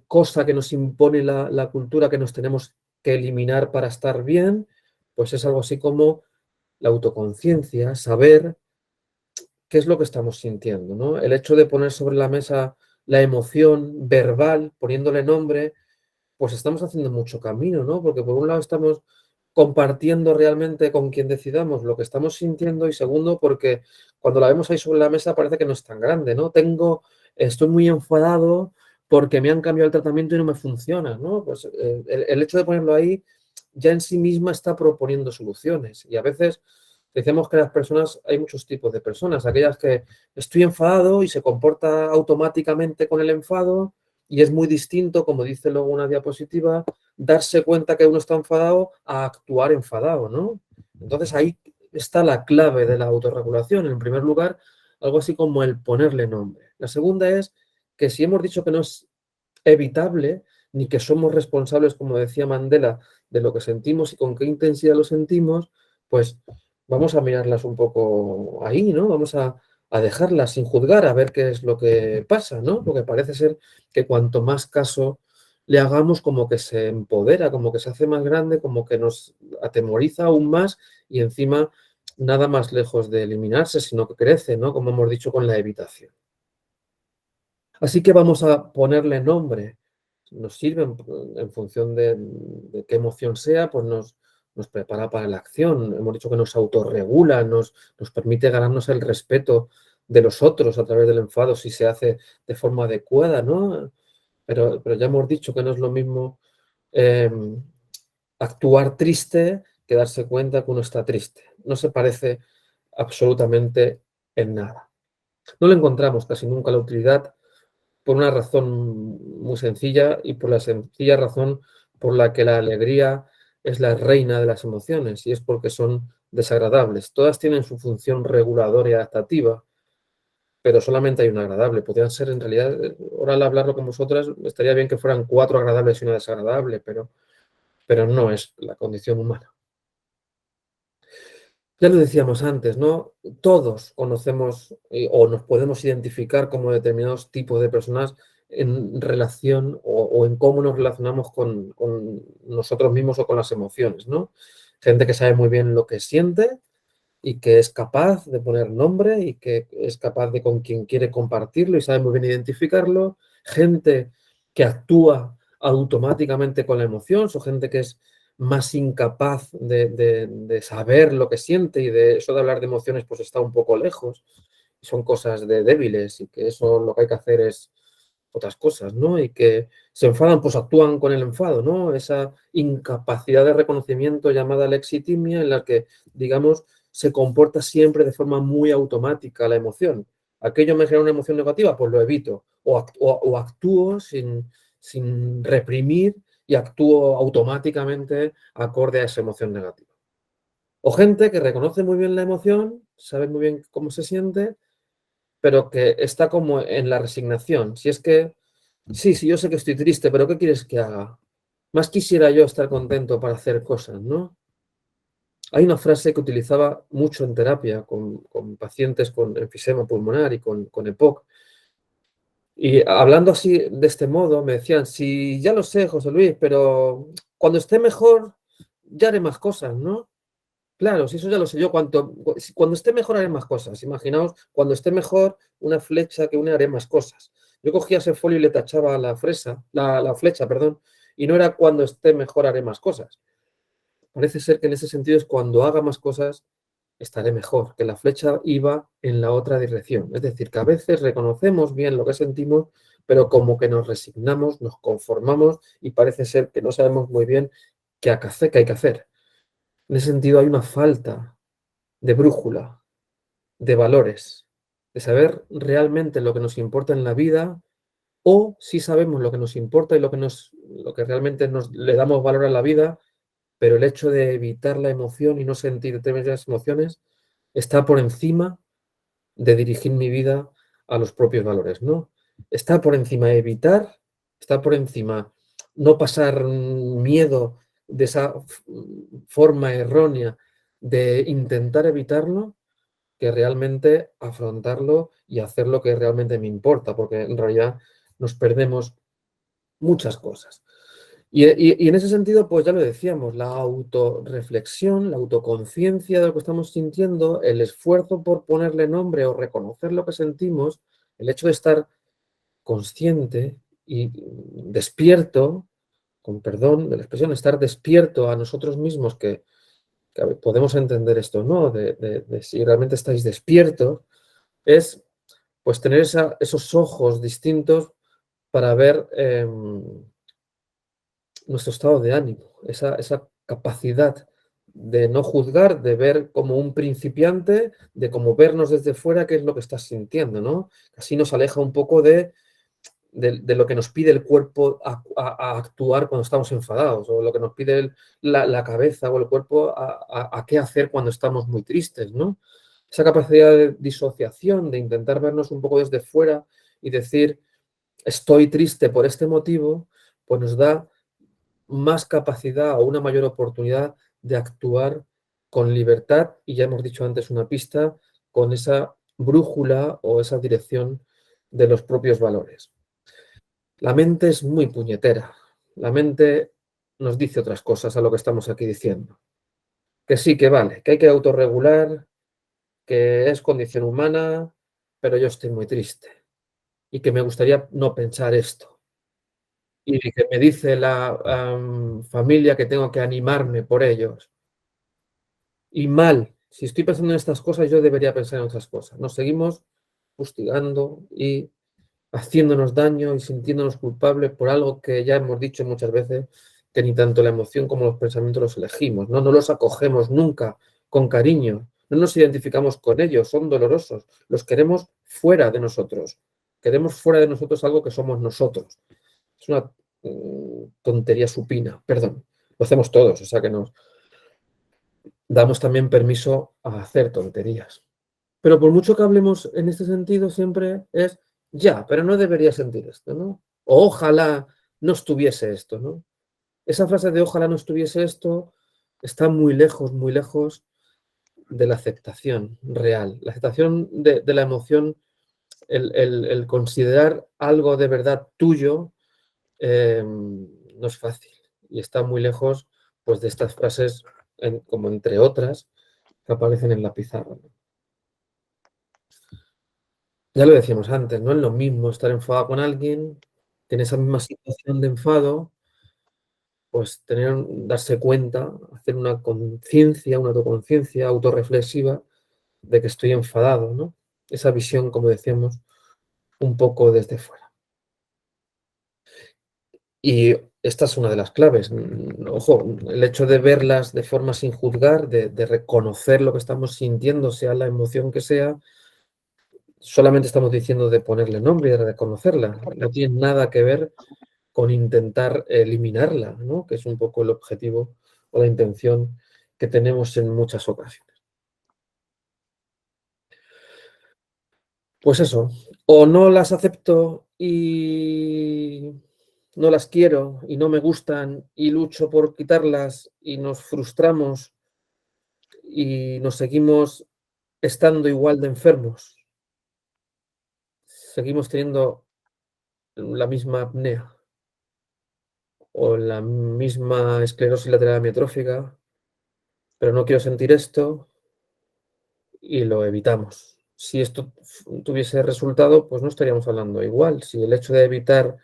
cosa que nos impone la cultura que nos tenemos que eliminar para estar bien, pues es algo así como la autoconciencia, saber qué es lo que estamos sintiendo, ¿no? El hecho de poner sobre la mesa la emoción verbal, poniéndole nombre, pues estamos haciendo mucho camino, ¿no? Porque por un lado estamos compartiendo realmente con quien decidamos lo que estamos sintiendo y segundo, porque cuando la vemos ahí sobre la mesa parece que no es tan grande, ¿no? Estoy muy enfadado porque me han cambiado el tratamiento y no me funciona, ¿no? Pues el hecho de ponerlo ahí ya en sí misma está proponiendo soluciones y a veces decimos que las personas, hay muchos tipos de personas, aquellas que estoy enfadado y se comporta automáticamente con el enfado y es muy distinto, como dice luego una diapositiva, darse cuenta que uno está enfadado a actuar enfadado, ¿no? Entonces ahí está la clave de la autorregulación. En primer lugar, algo así como el ponerle nombre. La segunda es que si hemos dicho que no es evitable, ni que somos responsables, como decía Mandela, de lo que sentimos y con qué intensidad lo sentimos, pues vamos a mirarlas un poco ahí, ¿no? Vamos a dejarlas sin juzgar, a ver qué es lo que pasa, ¿no? Porque parece ser que cuanto más caso le hagamos, como que se empodera, como que se hace más grande, como que nos atemoriza aún más y encima nada más lejos de eliminarse, sino que crece, ¿no? Como hemos dicho con la evitación. Así que vamos a ponerle nombre. Nos sirve en función de qué emoción sea, pues nos prepara para la acción. Hemos dicho que nos autorregula, nos permite ganarnos el respeto de los otros a través del enfado si se hace de forma adecuada, ¿no? Pero ya hemos dicho que no es lo mismo actuar triste que darse cuenta que uno está triste. No se parece absolutamente en nada. No le encontramos casi nunca la utilidad por una razón muy sencilla y por la sencilla razón por la que la alegría es la reina de las emociones y es porque son desagradables. Todas tienen su función reguladora y adaptativa, pero solamente hay una agradable. Podrían ser, en realidad, ahora al hablarlo con vosotras, estaría bien que fueran 4 agradables y una desagradable, pero no es la condición humana. Ya lo decíamos antes, ¿no? Todos conocemos o nos podemos identificar como determinados tipos de personas en relación o en cómo nos relacionamos con nosotros mismos o con las emociones, ¿no? Gente que sabe muy bien lo que siente y que es capaz de poner nombre y que es capaz de con quien quiere compartirlo y sabe muy bien identificarlo. Gente que actúa automáticamente con la emoción, o gente que es más incapaz de saber lo que siente y de eso de hablar de emociones pues está un poco lejos. Son cosas de débiles y que eso lo que hay que hacer es otras cosas, ¿no? Y que se enfadan, pues actúan con el enfado, ¿no? Esa incapacidad de reconocimiento llamada lexitimia en la que, digamos, se comporta siempre de forma muy automática la emoción. Aquello me genera una emoción negativa, pues lo evito. O actúo sin reprimir y actúo automáticamente acorde a esa emoción negativa. O gente que reconoce muy bien la emoción, sabe muy bien cómo se siente, pero que está como en la resignación. Si es que, sí, yo sé que estoy triste, pero ¿qué quieres que haga? más quisiera yo estar contento para hacer cosas, ¿no? Hay una frase que utilizaba mucho en terapia con pacientes con enfisema pulmonar y con EPOC. Y hablando así, de este modo, me decían, sí, ya lo sé, José Luis, pero cuando esté mejor, ya haré más cosas, ¿no? Claro, si eso ya lo sé yo, cuando esté mejor haré más cosas. Imaginaos, cuando esté mejor, una flecha que une haré más cosas. Yo cogía ese folio y le tachaba la flecha, perdón, y no era cuando esté mejor haré más cosas. Parece ser que en ese sentido es cuando haga más cosas estaré mejor, que la flecha iba en la otra dirección. Es decir, que a veces reconocemos bien lo que sentimos, pero como que nos resignamos, nos conformamos y parece ser que no sabemos muy bien qué hay que hacer. En ese sentido hay una falta de brújula, de valores, de saber realmente lo que nos importa en la vida o si sabemos lo que nos importa y lo que realmente le damos valor a la vida, pero el hecho de evitar la emoción y no sentir determinadas emociones está por encima de dirigir mi vida a los propios valores, ¿no? Está por encima de evitar, está por encima no pasar miedo de esa forma errónea de intentar evitarlo, que realmente afrontarlo y hacer lo que realmente me importa, porque en realidad nos perdemos muchas cosas. Y en ese sentido, pues ya lo decíamos, la autorreflexión, la autoconciencia de lo que estamos sintiendo, el esfuerzo por ponerle nombre o reconocer lo que sentimos, el hecho de estar consciente y despierto, con perdón de la expresión, estar despierto a nosotros mismos, que podemos entender esto, ¿no? De si realmente estáis despiertos, es pues tener esos ojos distintos para ver nuestro estado de ánimo, esa capacidad de no juzgar, de ver como un principiante, de cómo vernos desde fuera qué es lo que estás sintiendo, ¿no? Así nos aleja un poco de lo que nos pide el cuerpo a actuar cuando estamos enfadados, o lo que nos pide la cabeza o el cuerpo a qué hacer cuando estamos muy tristes, ¿no? Esa capacidad de disociación, de intentar vernos un poco desde fuera y decir, estoy triste por este motivo, pues nos da más capacidad o una mayor oportunidad de actuar con libertad y ya hemos dicho antes una pista, con esa brújula o esa dirección de los propios valores. La mente es muy puñetera. La mente nos dice otras cosas a lo que estamos aquí diciendo. Que sí, que vale, que hay que autorregular, que es condición humana, pero yo estoy muy triste y que me gustaría no pensar esto. Y que me dice la familia que tengo que animarme por ellos. Y mal, si estoy pensando en estas cosas, yo debería pensar en otras cosas. Nos seguimos fustigando y haciéndonos daño y sintiéndonos culpables por algo que ya hemos dicho muchas veces, que ni tanto la emoción como los pensamientos los elegimos, ¿no? No los acogemos nunca con cariño, no nos identificamos con ellos, son dolorosos, los queremos fuera de nosotros, queremos fuera de nosotros algo que somos nosotros. Es una tontería supina, perdón, lo hacemos todos, o sea que nos damos también permiso a hacer tonterías. Pero por mucho que hablemos en este sentido, siempre es ya, pero no debería sentir esto, ¿no? O ojalá no estuviese esto, ¿no? Esa frase de ojalá no estuviese esto está muy lejos de la aceptación real. La aceptación de la emoción, el considerar algo de verdad tuyo, no es fácil. Y está muy lejos pues, de estas frases, como entre otras, que aparecen en la pizarra, ¿no? Ya lo decíamos antes, no es lo mismo estar enfadado con alguien, que en esa misma situación de enfado, pues darse cuenta, hacer una conciencia, una autoconciencia autorreflexiva de que estoy enfadado, ¿no? Esa visión, como decíamos, un poco desde fuera. Y esta es una de las claves. Ojo, el hecho de verlas de forma sin juzgar, de reconocer lo que estamos sintiendo, sea la emoción que sea, solamente estamos diciendo de ponerle nombre y de reconocerla. No tiene nada que ver con intentar eliminarla, ¿no? Que es un poco el objetivo o la intención que tenemos en muchas ocasiones. Pues eso, o no las acepto y no las quiero y no me gustan y lucho por quitarlas y nos frustramos y nos seguimos estando igual de enfermos. Seguimos teniendo la misma apnea o la misma esclerosis lateral amiotrófica, pero no quiero sentir esto y lo evitamos. Si esto tuviese resultado, pues no estaríamos hablando igual. Si el hecho de evitar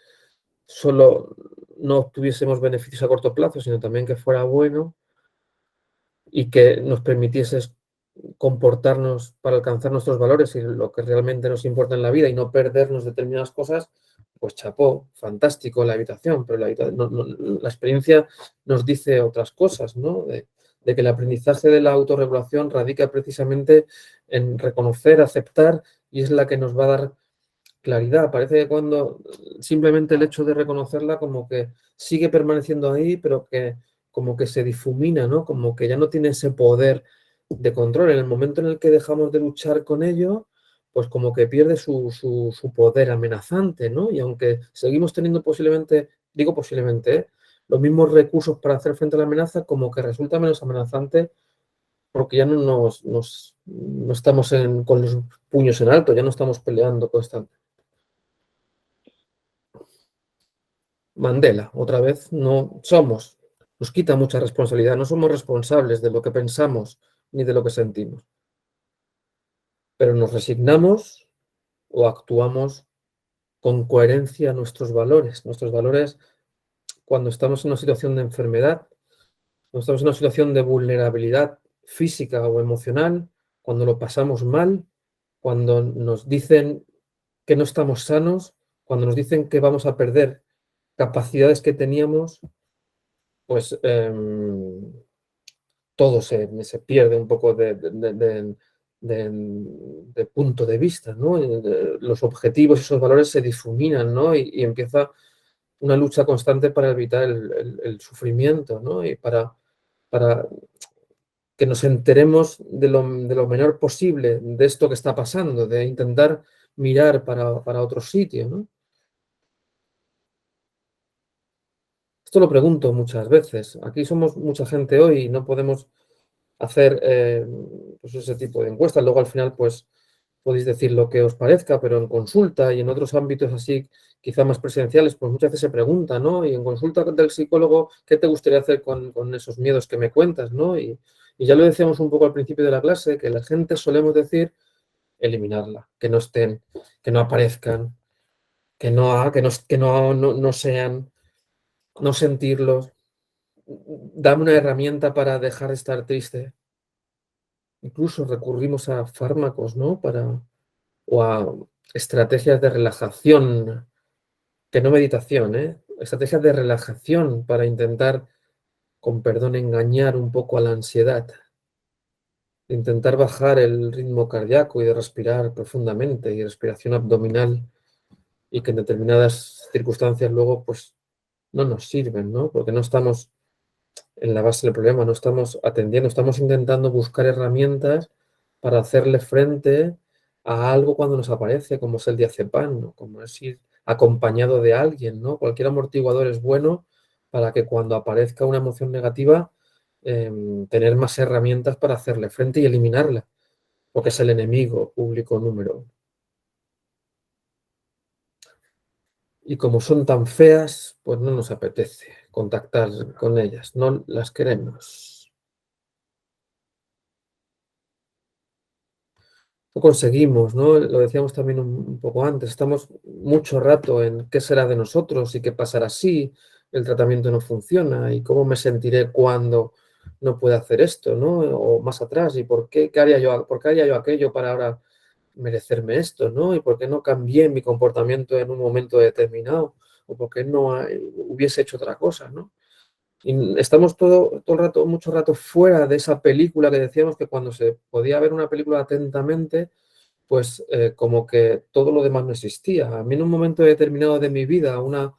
solo no obtuviésemos beneficios a corto plazo, sino también que fuera bueno y que nos permitiese comportarnos para alcanzar nuestros valores y lo que realmente nos importa en la vida y no perdernos determinadas cosas, pues chapó, fantástico la evitación, pero la experiencia nos dice otras cosas, ¿no? De que el aprendizaje de la autorregulación radica precisamente en reconocer, aceptar, y es la que nos va a dar claridad. Parece que cuando simplemente el hecho de reconocerla como que sigue permaneciendo ahí, pero que como que se difumina, ¿no? Como que ya no tiene ese poder de control. En el momento en el que dejamos de luchar con ello, pues como que pierde su poder amenazante, ¿no? Y aunque seguimos teniendo posiblemente, digo posiblemente, los mismos recursos para hacer frente a la amenaza, como que resulta menos amenazante porque ya no estamos con los puños en alto, ya no estamos peleando constantemente. Mandela, otra vez, no somos, nos quita mucha responsabilidad, no somos responsables de lo que pensamos ni de lo que sentimos, pero nos resignamos o actuamos con coherencia a nuestros valores cuando estamos en una situación de enfermedad, cuando estamos en una situación de vulnerabilidad física o emocional, cuando lo pasamos mal, cuando nos dicen que no estamos sanos, cuando nos dicen que vamos a perder capacidades que teníamos, pues todo se pierde un poco de punto de vista, ¿no? Los objetivos y esos valores se difuminan, ¿no? Y empieza una lucha constante para evitar el sufrimiento, ¿no? Y para que nos enteremos de lo menor posible de esto que está pasando, de intentar mirar para otro sitio, ¿no? Esto lo pregunto muchas veces. Aquí somos mucha gente hoy y no podemos hacer pues ese tipo de encuestas. Luego al final pues podéis decir lo que os parezca, pero en consulta y en otros ámbitos así quizá más presenciales, pues muchas veces se pregunta, ¿no? Y en consulta del psicólogo, ¿qué te gustaría hacer con esos miedos que me cuentas, ¿no? Y ya lo decíamos un poco al principio de la clase, que la gente solemos decir eliminarla, que no estén, que no aparezcan, que no sean, no sentirlos. Dame una herramienta para dejar de estar triste. Incluso recurrimos a fármacos, ¿no? O a estrategias de relajación, que no meditación, ¿eh? Estrategias de relajación para intentar, con perdón, engañar un poco a la ansiedad. Intentar bajar el ritmo cardíaco y de respirar profundamente y respiración abdominal y que en determinadas circunstancias luego pues no nos sirven, ¿no? Porque no estamos en la base del problema, no estamos atendiendo, estamos intentando buscar herramientas para hacerle frente a algo cuando nos aparece, como es el diazepam, ¿no? Como es ir acompañado de alguien, ¿no? Cualquier amortiguador es bueno para que cuando aparezca una emoción negativa, tener más herramientas para hacerle frente y eliminarla, porque es el enemigo público número uno. Y como son tan feas, pues no nos apetece contactar con ellas, no las queremos. No conseguimos, ¿no? Lo decíamos también un poco antes, estamos mucho rato en qué será de nosotros y qué pasará si el tratamiento no funciona y cómo me sentiré cuando no pueda hacer esto, ¿no? O más atrás, y por qué haría yo aquello para ahora merecerme esto, ¿no? Y por qué no cambié mi comportamiento en un momento determinado, o por qué no hubiese hecho otra cosa, ¿no? Y estamos todo el rato, mucho rato fuera de esa película que decíamos que cuando se podía ver una película atentamente, pues como que todo lo demás no existía. A mí en un momento determinado de mi vida, una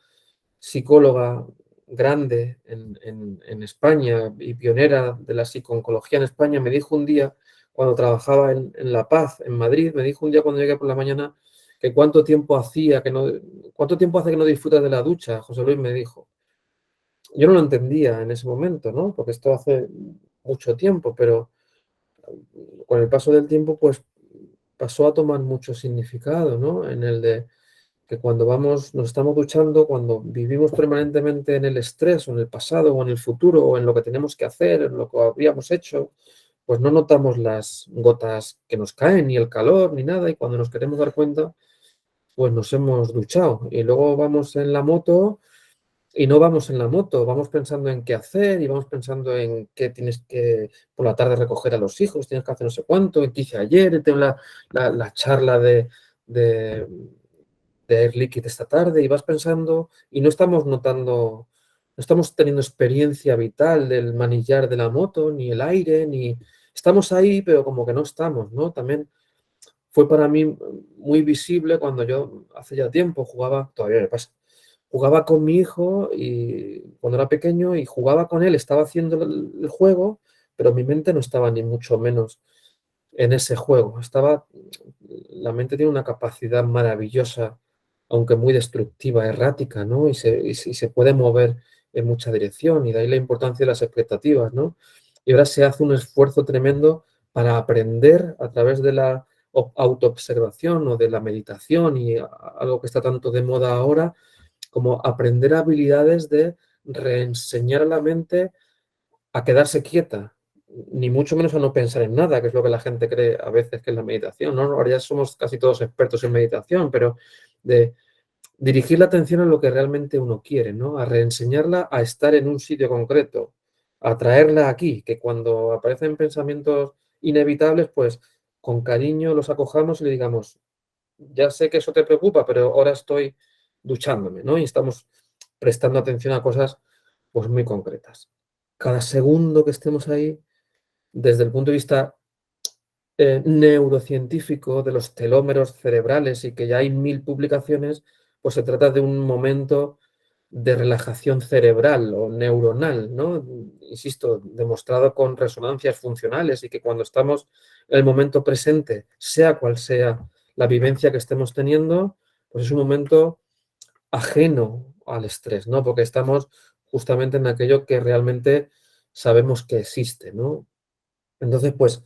psicóloga grande en España y pionera de la psico-oncología en España me dijo un día, cuando trabajaba en La Paz, en Madrid, me dijo un día cuando llegué por la mañana, que cuánto tiempo hace que no disfrutas de la ducha. José Luis me dijo. Yo no lo entendía en ese momento, ¿no? Porque esto hace mucho tiempo, pero con el paso del tiempo, pues pasó a tomar mucho significado, ¿no? En el de que cuando nos estamos duchando, cuando vivimos permanentemente en el estrés, o en el pasado, o en el futuro, o en lo que tenemos que hacer, en lo que habríamos hecho, pues no notamos las gotas que nos caen, ni el calor, ni nada, y cuando nos queremos dar cuenta, pues nos hemos duchado. Y luego vamos en la moto y no vamos en la moto, vamos pensando en qué hacer y vamos pensando en qué tienes que por la tarde recoger a los hijos, tienes que hacer no sé cuánto, en qué hice ayer, tengo la charla de Air Liquide esta tarde y vas pensando y no estamos notando, no estamos teniendo experiencia vital del manillar de la moto, ni el aire, ni estamos ahí, pero como que no estamos, ¿no? También fue para mí muy visible cuando yo hace ya tiempo jugaba, todavía me pasa, jugaba con mi hijo y cuando era pequeño y jugaba con él, estaba haciendo el juego, pero mi mente no estaba ni mucho menos en ese juego. La mente tiene una capacidad maravillosa, aunque muy destructiva, errática, ¿no? Y se puede mover en mucha dirección y de ahí la importancia de las expectativas, ¿no? Y ahora se hace un esfuerzo tremendo para aprender a través de la autoobservación o de la meditación y algo que está tanto de moda ahora, como aprender habilidades de reenseñar a la mente a quedarse quieta, ni mucho menos a no pensar en nada, que es lo que la gente cree a veces que es la meditación, ¿no? Ahora ya somos casi todos expertos en meditación, pero de dirigir la atención a lo que realmente uno quiere, ¿no? A reenseñarla a estar en un sitio concreto, a traerla aquí, que cuando aparecen pensamientos inevitables, pues con cariño los acojamos y le digamos, ya sé que eso te preocupa, pero ahora estoy duchándome, ¿no? Y estamos prestando atención a cosas pues muy concretas. Cada segundo que estemos ahí, desde el punto de vista neurocientífico de los telómeros cerebrales y que ya hay 1000 publicaciones, pues se trata de un momento de relajación cerebral o neuronal, ¿no? Insisto, demostrado con resonancias funcionales y que cuando estamos en el momento presente, sea cual sea la vivencia que estemos teniendo, pues es un momento ajeno al estrés, ¿no? Porque estamos justamente en aquello que realmente sabemos que existe, ¿no? Entonces, pues,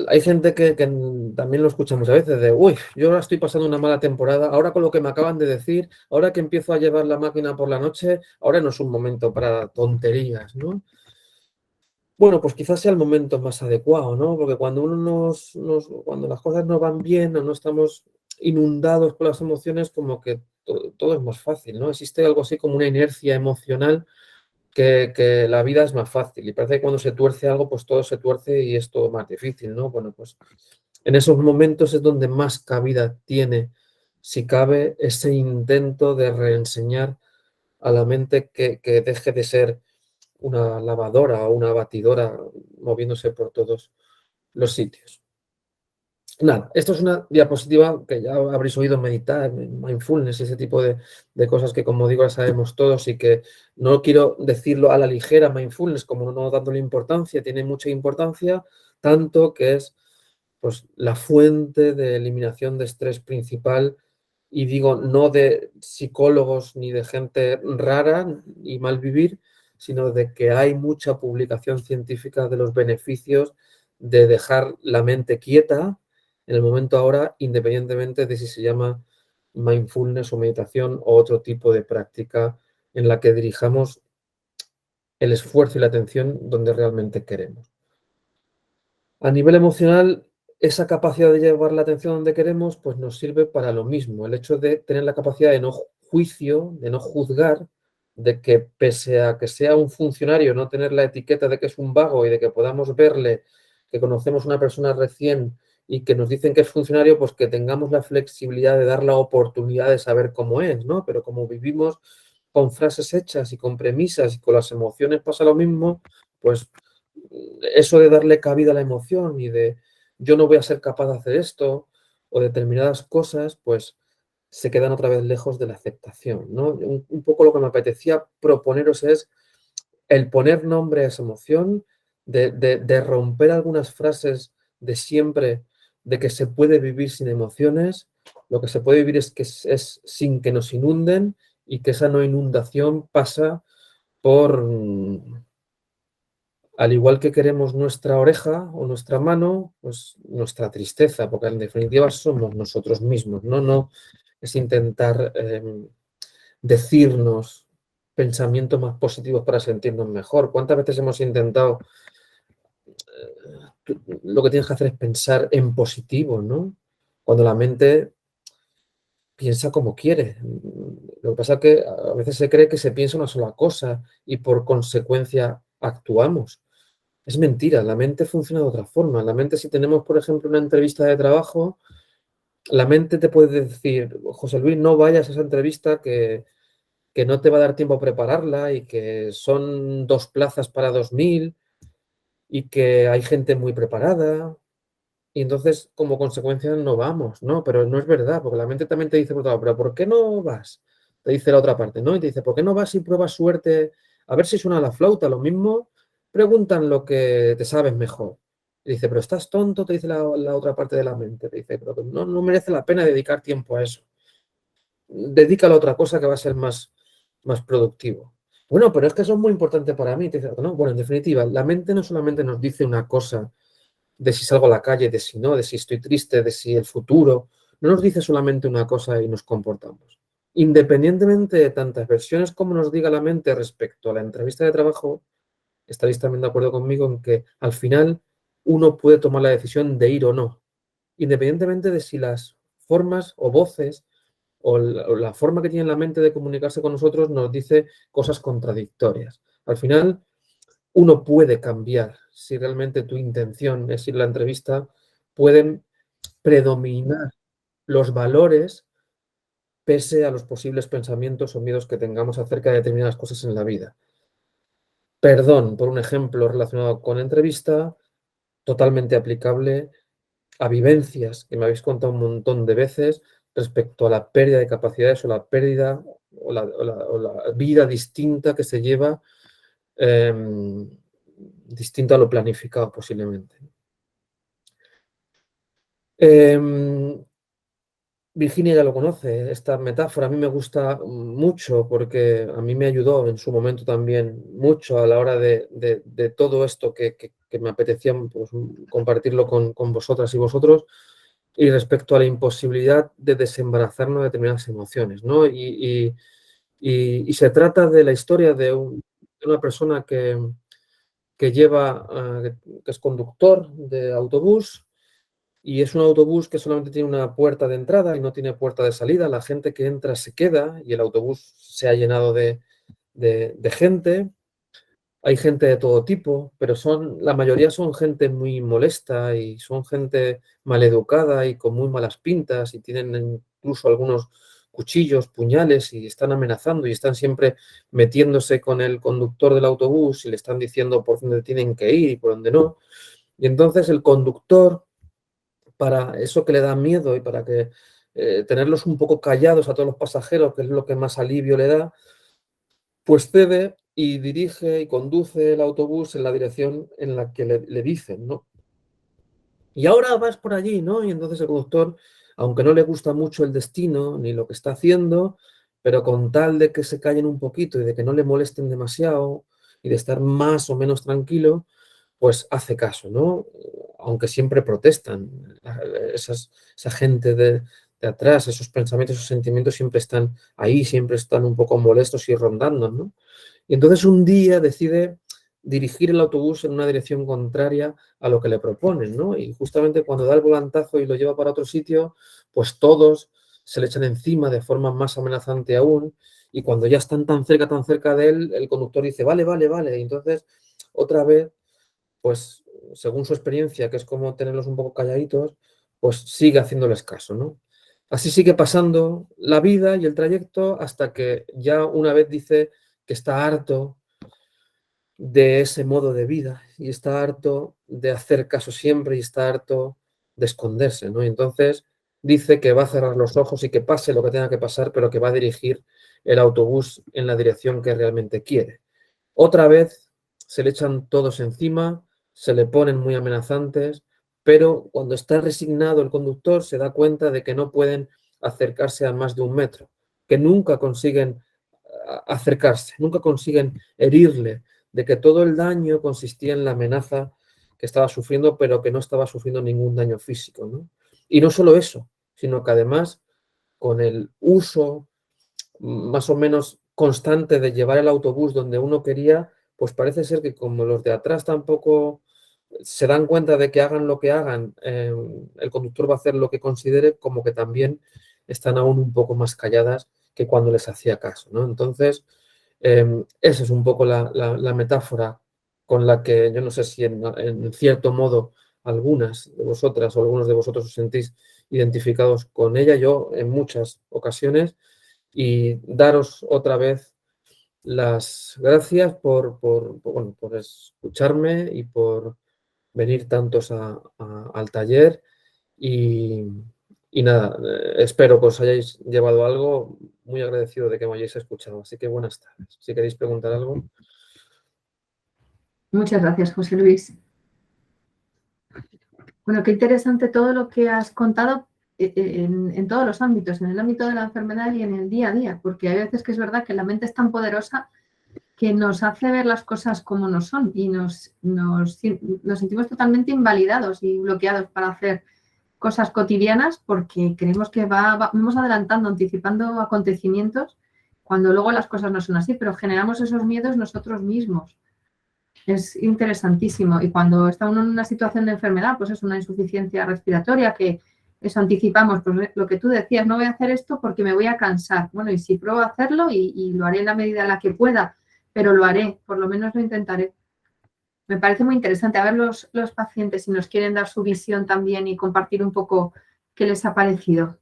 hay gente que también lo escuchamos a veces de, uy, yo ahora estoy pasando una mala temporada, ahora con lo que me acaban de decir, ahora que empiezo a llevar la máquina por la noche, ahora no es un momento para tonterías, ¿no? Bueno, pues quizás sea el momento más adecuado, ¿no? Porque cuando cuando las cosas no van bien o no estamos inundados por las emociones, como que todo es más fácil, ¿no? Existe algo así como una inercia emocional que la vida es más fácil y parece que cuando se tuerce algo, pues todo se tuerce y es todo más difícil, ¿no? Bueno, pues en esos momentos es donde más cabida tiene, si cabe, ese intento de reenseñar a la mente que deje de ser una lavadora o una batidora moviéndose por todos los sitios. Nada, esto es una diapositiva que ya habréis oído meditar, mindfulness, ese tipo de cosas que, como digo, ya sabemos todos y que no quiero decirlo a la ligera, mindfulness, como no dándole importancia, tiene mucha importancia, tanto que es pues, la fuente de eliminación de estrés principal y digo, no de psicólogos ni de gente rara y mal vivir, sino de que hay mucha publicación científica de los beneficios de dejar la mente quieta en el momento ahora, independientemente de si se llama mindfulness o meditación o otro tipo de práctica en la que dirijamos el esfuerzo y la atención donde realmente queremos. A nivel emocional, esa capacidad de llevar la atención donde queremos, pues nos sirve para lo mismo. El hecho de tener la capacidad de no juicio, de no juzgar, de que pese a que sea un funcionario, no tener la etiqueta de que es un vago y de que podamos verle, que conocemos una persona recién y que nos dicen que es funcionario, pues que tengamos la flexibilidad de dar la oportunidad de saber cómo es, ¿no? Pero como vivimos con frases hechas y con premisas y con las emociones pasa lo mismo, pues eso de darle cabida a la emoción y de yo no voy a ser capaz de hacer esto o determinadas cosas, pues se quedan otra vez lejos de la aceptación, ¿no? Un poco lo que me apetecía proponeros es el poner nombre a esa emoción, de romper algunas frases de siempre, de que se puede vivir sin emociones Lo que se puede vivir es que es sin que nos inunden y que esa no inundación pasa por, al igual que queremos nuestra oreja o nuestra mano, pues nuestra tristeza, porque en definitiva somos nosotros mismos, ¿no? No es intentar decirnos pensamientos más positivos para sentirnos mejor. ¿Cuántas veces hemos intentado? Lo que tienes que hacer es pensar en positivo, ¿no? Cuando la mente piensa como quiere. Lo que pasa es que a veces se cree que se piensa una sola cosa y por consecuencia actuamos. Es mentira, la mente funciona de otra forma. La mente, si tenemos, por ejemplo, una entrevista de trabajo, la mente te puede decir, José Luis, no vayas a esa entrevista que no te va a dar tiempo a prepararla y que son 2 plazas para 2000 y que hay gente muy preparada. Y entonces, como consecuencia, no vamos, ¿no? Pero no es verdad, porque la mente también te dice, por otro lado, pero ¿por qué no vas? Te dice la otra parte, ¿no? Y te dice, ¿por qué no vas y pruebas suerte? A ver si suena la flauta. Lo mismo, preguntan lo que te sabes mejor. Y dice, pero estás tonto, te dice la otra parte de la mente. Te dice, pero no merece la pena dedicar tiempo a eso. Dedícalo a otra cosa que va a ser más productivo. Bueno, pero es que eso es muy importante para mí. Te dice, no, bueno, en definitiva, la mente no solamente nos dice una cosa de si salgo a la calle, de si no, de si estoy triste, de si el futuro. No nos dice solamente una cosa y nos comportamos. Independientemente de tantas versiones como nos diga la mente respecto a la entrevista de trabajo, estaréis también de acuerdo conmigo en que al final uno puede tomar la decisión de ir o no, independientemente de si las formas o voces o la forma que tiene la mente de comunicarse con nosotros nos dice cosas contradictorias. Al final, uno puede cambiar si realmente tu intención es ir a la entrevista, pueden predominar los valores pese a los posibles pensamientos o miedos que tengamos acerca de determinadas cosas en la vida. Perdón por un ejemplo relacionado con entrevista, totalmente aplicable a vivencias que me habéis contado un montón de veces respecto a la pérdida de capacidades o la pérdida o la vida distinta que se lleva distinto a lo planificado posiblemente. Virginia ya lo conoce, esta metáfora a mí me gusta mucho porque a mí me ayudó en su momento también mucho a la hora de todo esto que me apetecía pues, compartirlo con vosotras y vosotros y respecto a la imposibilidad de desembarazarnos de determinadas emociones, ¿no? Y se trata de la historia de una persona que lleva, que es conductor de autobús y es un autobús que solamente tiene una puerta de entrada y no tiene puerta de salida. La gente que entra se queda y el autobús se ha llenado de gente. Hay gente de todo tipo, pero la mayoría son gente muy molesta y son gente maleducada y con muy malas pintas y tienen incluso algunos cuchillos, puñales y están amenazando y están siempre metiéndose con el conductor del autobús y le están diciendo por dónde tienen que ir y por dónde no. Y entonces el conductor, para eso que le da miedo y para que tenerlos un poco callados a todos los pasajeros, que es lo que más alivio le da, pues cede y dirige y conduce el autobús en la dirección en la que le dicen, ¿no? Y ahora vas por allí, ¿no? Y entonces el conductor, aunque no le gusta mucho el destino ni lo que está haciendo, pero con tal de que se callen un poquito y de que no le molesten demasiado y de estar más o menos tranquilo, pues hace caso, ¿no? Aunque siempre protestan. Esa gente de atrás, esos pensamientos, esos sentimientos siempre están ahí, siempre están un poco molestos y rondando, ¿no? Y entonces un día decide dirigir el autobús en una dirección contraria a lo que le proponen, ¿no? Y justamente cuando da el volantazo y lo lleva para otro sitio, pues todos se le echan encima de forma más amenazante aún, y cuando ya están tan cerca de él, el conductor dice, vale, vale, vale, y entonces otra vez, pues según su experiencia, que es como tenerlos un poco calladitos, pues sigue haciéndoles caso, ¿no? Así sigue pasando la vida y el trayecto hasta que ya una vez dice que está harto de ese modo de vida y está harto de hacer caso siempre y está harto de esconderse, ¿no? Y entonces dice que va a cerrar los ojos y que pase lo que tenga que pasar, pero que va a dirigir el autobús en la dirección que realmente quiere. Otra vez se le echan todos encima, se le ponen muy amenazantes, pero cuando está resignado el conductor se da cuenta de que no pueden acercarse a más de 1 metro, que nunca consiguen acercarse, nunca consiguen herirle, de que todo el daño consistía en la amenaza que estaba sufriendo, pero que no estaba sufriendo ningún daño físico, ¿no? Y no solo eso, sino que además con el uso más o menos constante de llevar el autobús donde uno quería, pues parece ser que como los de atrás tampoco se dan cuenta de que hagan lo que hagan, el conductor va a hacer lo que considere, como que también están aún un poco más calladas que cuando les hacía caso, ¿no? Entonces, esa es un poco la metáfora con la que yo no sé si en cierto modo algunas de vosotras o algunos de vosotros os sentís identificados con ella, yo en muchas ocasiones, y daros otra vez las gracias bueno, por escucharme y por venir tantos al taller y nada, espero que os hayáis llevado algo, muy agradecido de que me hayáis escuchado, así que buenas tardes. Si queréis preguntar algo. Muchas gracias, José Luis. Bueno, qué interesante todo lo que has contado en todos los ámbitos, en el ámbito de la enfermedad y en el día a día, porque hay veces que es verdad que la mente es tan poderosa que nos hace ver las cosas como no son y nos sentimos totalmente invalidados y bloqueados para hacer cosas cotidianas porque creemos que vamos adelantando, anticipando acontecimientos, cuando luego las cosas no son así, pero generamos esos miedos nosotros mismos. Es interesantísimo. Y cuando está uno en una situación de enfermedad, pues es una insuficiencia respiratoria, que eso anticipamos, pues lo que tú decías, no voy a hacer esto porque me voy a cansar. Bueno, y si pruebo a hacerlo y lo haré en la medida en la que pueda, pero lo haré, por lo menos lo intentaré. Me parece muy interesante. A ver los pacientes si nos quieren dar su visión también y compartir un poco qué les ha parecido.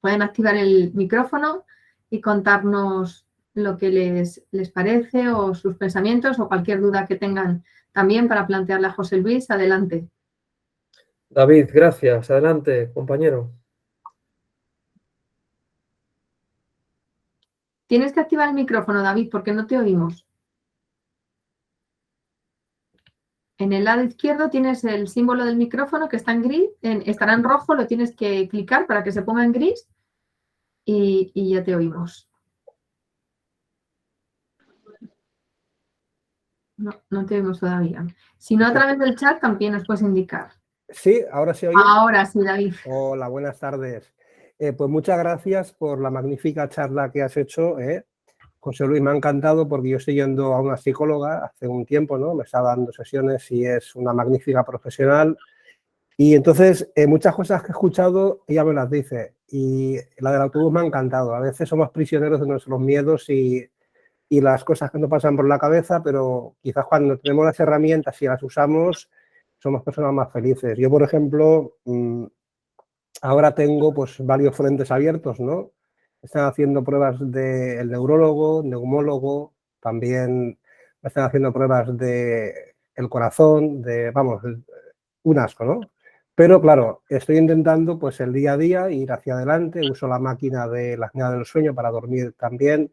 Pueden activar el micrófono y contarnos lo que les parece o sus pensamientos o cualquier duda que tengan también para plantearle a José Luis. Adelante. David, gracias. Adelante, compañero. Tienes que activar el micrófono, David, porque no te oímos. En el lado izquierdo tienes el símbolo del micrófono que está en gris, estará en rojo, lo tienes que clicar para que se ponga en gris y ya te oímos. No te oímos todavía. Si no, a través del chat también nos puedes indicar. Sí, ahora se oye. Ahora sí, David. Hola, buenas tardes. Pues muchas gracias por la magnífica charla que has hecho. José Luis, me ha encantado porque yo estoy yendo a una psicóloga hace un tiempo, ¿no? Me está dando sesiones y es una magnífica profesional. Y entonces, muchas cosas que he escuchado, ella me las dice. Y la del autobús me ha encantado. A veces somos prisioneros de nuestros miedos y las cosas que nos pasan por la cabeza, pero quizás cuando tenemos las herramientas y las usamos, somos personas más felices. Yo, por ejemplo, ahora tengo pues varios frentes abiertos, ¿no? Están haciendo pruebas del neurólogo, neumólogo, también me están haciendo pruebas del corazón, vamos, un asco, ¿no? Pero claro, estoy intentando pues el día a día ir hacia adelante, uso la máquina de la apnea del sueño para dormir también.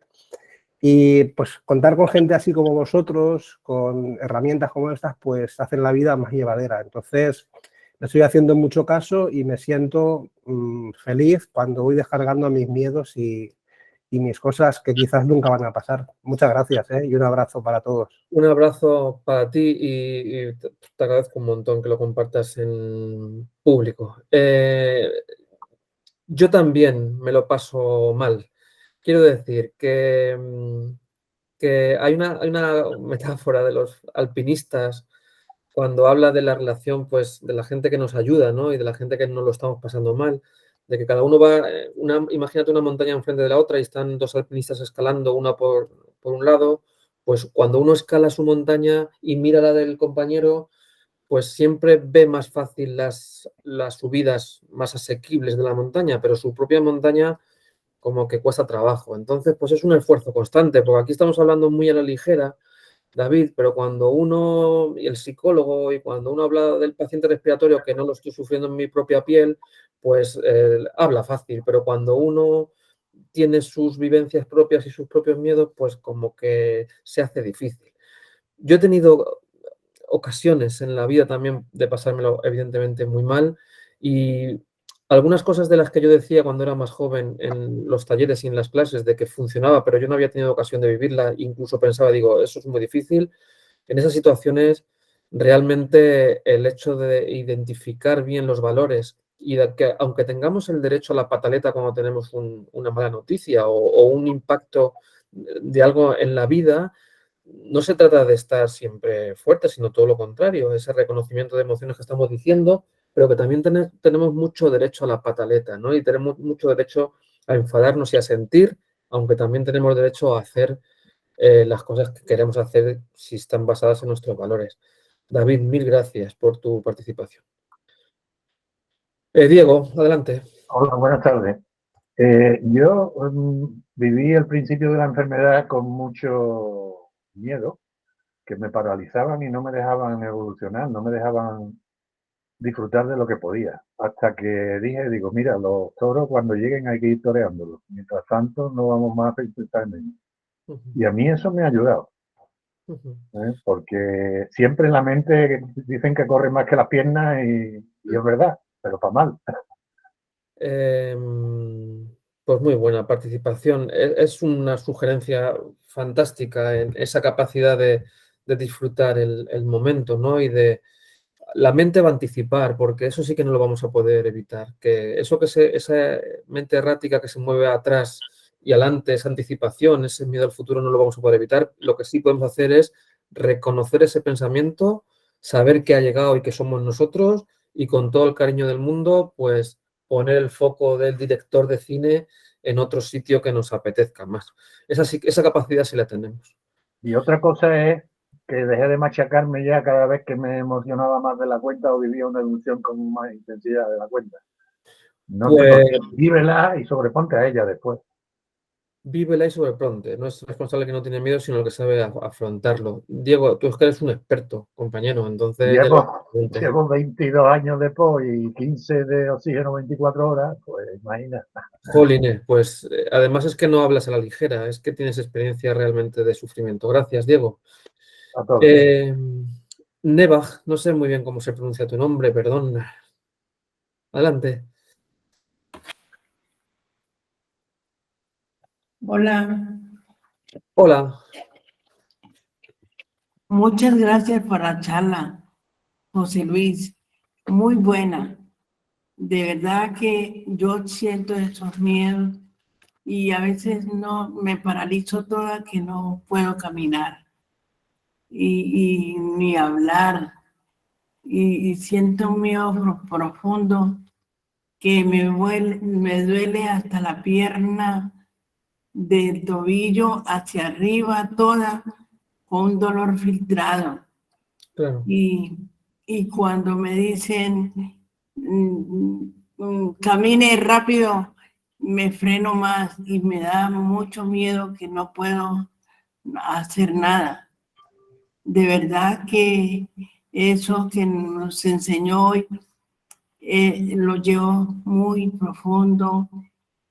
Y pues contar con gente así como vosotros, con herramientas como estas, pues hacen la vida más llevadera. Entonces, le estoy haciendo mucho caso y me siento feliz cuando voy descargando mis miedos y mis cosas que quizás nunca van a pasar. Muchas gracias, y un abrazo para todos. Un abrazo para ti y te agradezco un montón que lo compartas en público. Yo también me lo paso mal. Quiero decir que hay una metáfora de los alpinistas cuando habla de la relación, pues, de la gente que nos ayuda, ¿no? Y de la gente que no lo estamos pasando mal, de que cada uno va, imagínate una montaña enfrente de la otra y están dos alpinistas escalando, una por un lado, pues cuando uno escala su montaña y mira la del compañero, pues siempre ve más fácil las subidas más asequibles de la montaña, pero su propia montaña como que cuesta trabajo. Entonces, pues es un esfuerzo constante, porque aquí estamos hablando muy a la ligera, David, pero cuando uno, y el psicólogo, y cuando uno habla del paciente respiratorio, que no lo estoy sufriendo en mi propia piel, pues habla fácil, pero cuando uno tiene sus vivencias propias y sus propios miedos, pues como que se hace difícil. Yo he tenido ocasiones en la vida también de pasármelo evidentemente muy mal y algunas cosas de las que yo decía cuando era más joven en los talleres y en las clases de que funcionaba, pero yo no había tenido ocasión de vivirla, incluso pensaba, digo, eso es muy difícil. En esas situaciones, realmente el hecho de identificar bien los valores y de que, aunque tengamos el derecho a la pataleta cuando tenemos una mala noticia o un impacto de algo en la vida, no se trata de estar siempre fuerte, sino todo lo contrario, ese reconocimiento de emociones que estamos diciendo, pero que también tenemos mucho derecho a la pataleta, ¿no? Y tenemos mucho derecho a enfadarnos y a sentir, aunque también tenemos derecho a hacer las cosas que queremos hacer si están basadas en nuestros valores. David, mil gracias por tu participación. Diego, adelante. Hola, buenas tardes. Yo viví el principio de la enfermedad con mucho miedo, que me paralizaban y no me dejaban evolucionar, no me dejaban disfrutar de lo que podía. Hasta que digo, mira, los toros cuando lleguen hay que ir toreándolos. Mientras tanto, no vamos más a intentar en ellos. Y a mí eso me ha ayudado. Porque siempre en la mente dicen que corre más que las piernas y es verdad, pero para mal. Pues muy buena participación. Es una sugerencia fantástica en esa capacidad de disfrutar el momento, ¿no? Y de la mente va a anticipar, porque eso sí que no lo vamos a poder evitar. Que eso esa mente errática que se mueve atrás y adelante, esa anticipación, ese miedo al futuro, no lo vamos a poder evitar. Lo que sí podemos hacer es reconocer ese pensamiento, saber que ha llegado y que somos nosotros, y con todo el cariño del mundo, pues poner el foco del director de cine en otro sitio que nos apetezca más. Esa capacidad sí la tenemos. Y otra cosa es que dejé de machacarme ya cada vez que me emocionaba más de la cuenta o vivía una emoción con más intensidad de la cuenta. No pues, vívela y sobreponte a ella después. Vívela y sobreponte. No es responsable que no tiene miedo, sino el que sabe afrontarlo. Diego, tú es que eres un experto, compañero, entonces... Llevo 22 años de PO y 15 de oxígeno 24 horas, pues imagina. Jolines, pues además es que no hablas a la ligera, es que tienes experiencia realmente de sufrimiento. Gracias, Diego. A todos. Nebaj, no sé muy bien cómo se pronuncia tu nombre, perdón. Adelante. Hola. Hola. Muchas gracias por la charla, José Luis. Muy buena. De verdad que yo siento esos miedos y a veces no me paralizo toda que no puedo caminar y ni hablar. Y siento un miedo profundo que me duele hasta la pierna del tobillo hacia arriba toda con un dolor filtrado. Claro. Y cuando me dicen camine rápido, me freno más y me da mucho miedo que no puedo hacer nada. De verdad que eso que nos enseñó hoy lo llevo muy profundo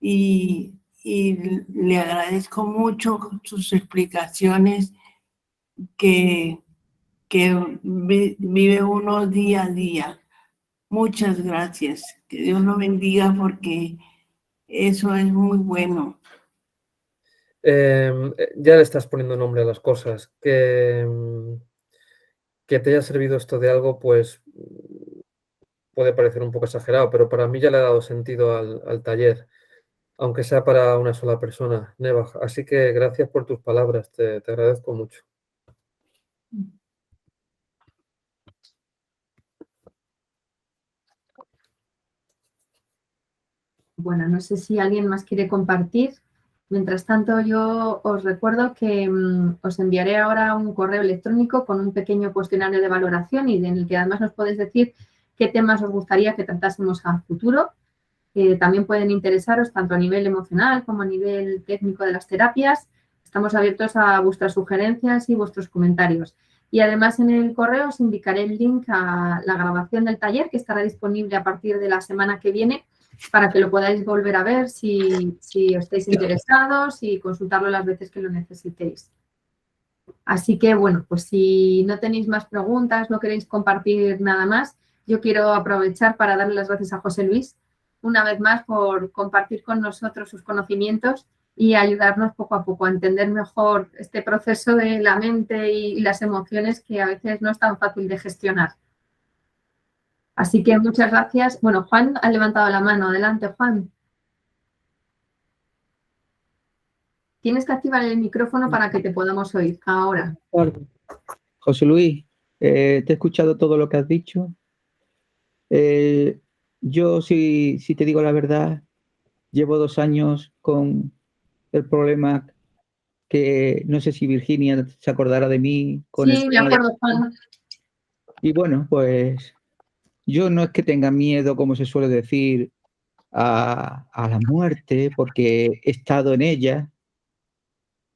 y le agradezco mucho sus explicaciones que vive uno día a día. Muchas gracias. Que Dios lo bendiga porque eso es muy bueno. Ya le estás poniendo nombre a las cosas. Que te haya servido esto de algo, pues puede parecer un poco exagerado, pero para mí ya le ha dado sentido al taller, aunque sea para una sola persona, Nebaj. Así que gracias por tus palabras, te agradezco mucho. Bueno, no sé si alguien más quiere compartir. Mientras tanto, yo os recuerdo que os enviaré ahora un correo electrónico con un pequeño cuestionario de valoración y en el que además nos podéis decir qué temas os gustaría que tratásemos a futuro. También pueden interesaros tanto a nivel emocional como a nivel técnico de las terapias. Estamos abiertos a vuestras sugerencias y vuestros comentarios. Y además en el correo os indicaré el link a la grabación del taller que estará disponible a partir de la semana que viene para que lo podáis volver a ver si estáis interesados y consultarlo las veces que lo necesitéis. Así que, bueno, pues si no tenéis más preguntas, no queréis compartir nada más, yo quiero aprovechar para darle las gracias a José Luis una vez más por compartir con nosotros sus conocimientos y ayudarnos poco a poco a entender mejor este proceso de la mente y las emociones que a veces no es tan fácil de gestionar. Así que muchas gracias. Bueno, Juan ha levantado la mano. Adelante, Juan. Tienes que activar el micrófono para que te podamos oír ahora. José Luis, te he escuchado todo lo que has dicho. Yo, si te digo la verdad, llevo 2 años con el problema que no sé si Virginia se acordará de mí. Sí, me acuerdo, Juan. Y bueno, pues yo no es que tenga miedo, como se suele decir, a la muerte, porque he estado en ella.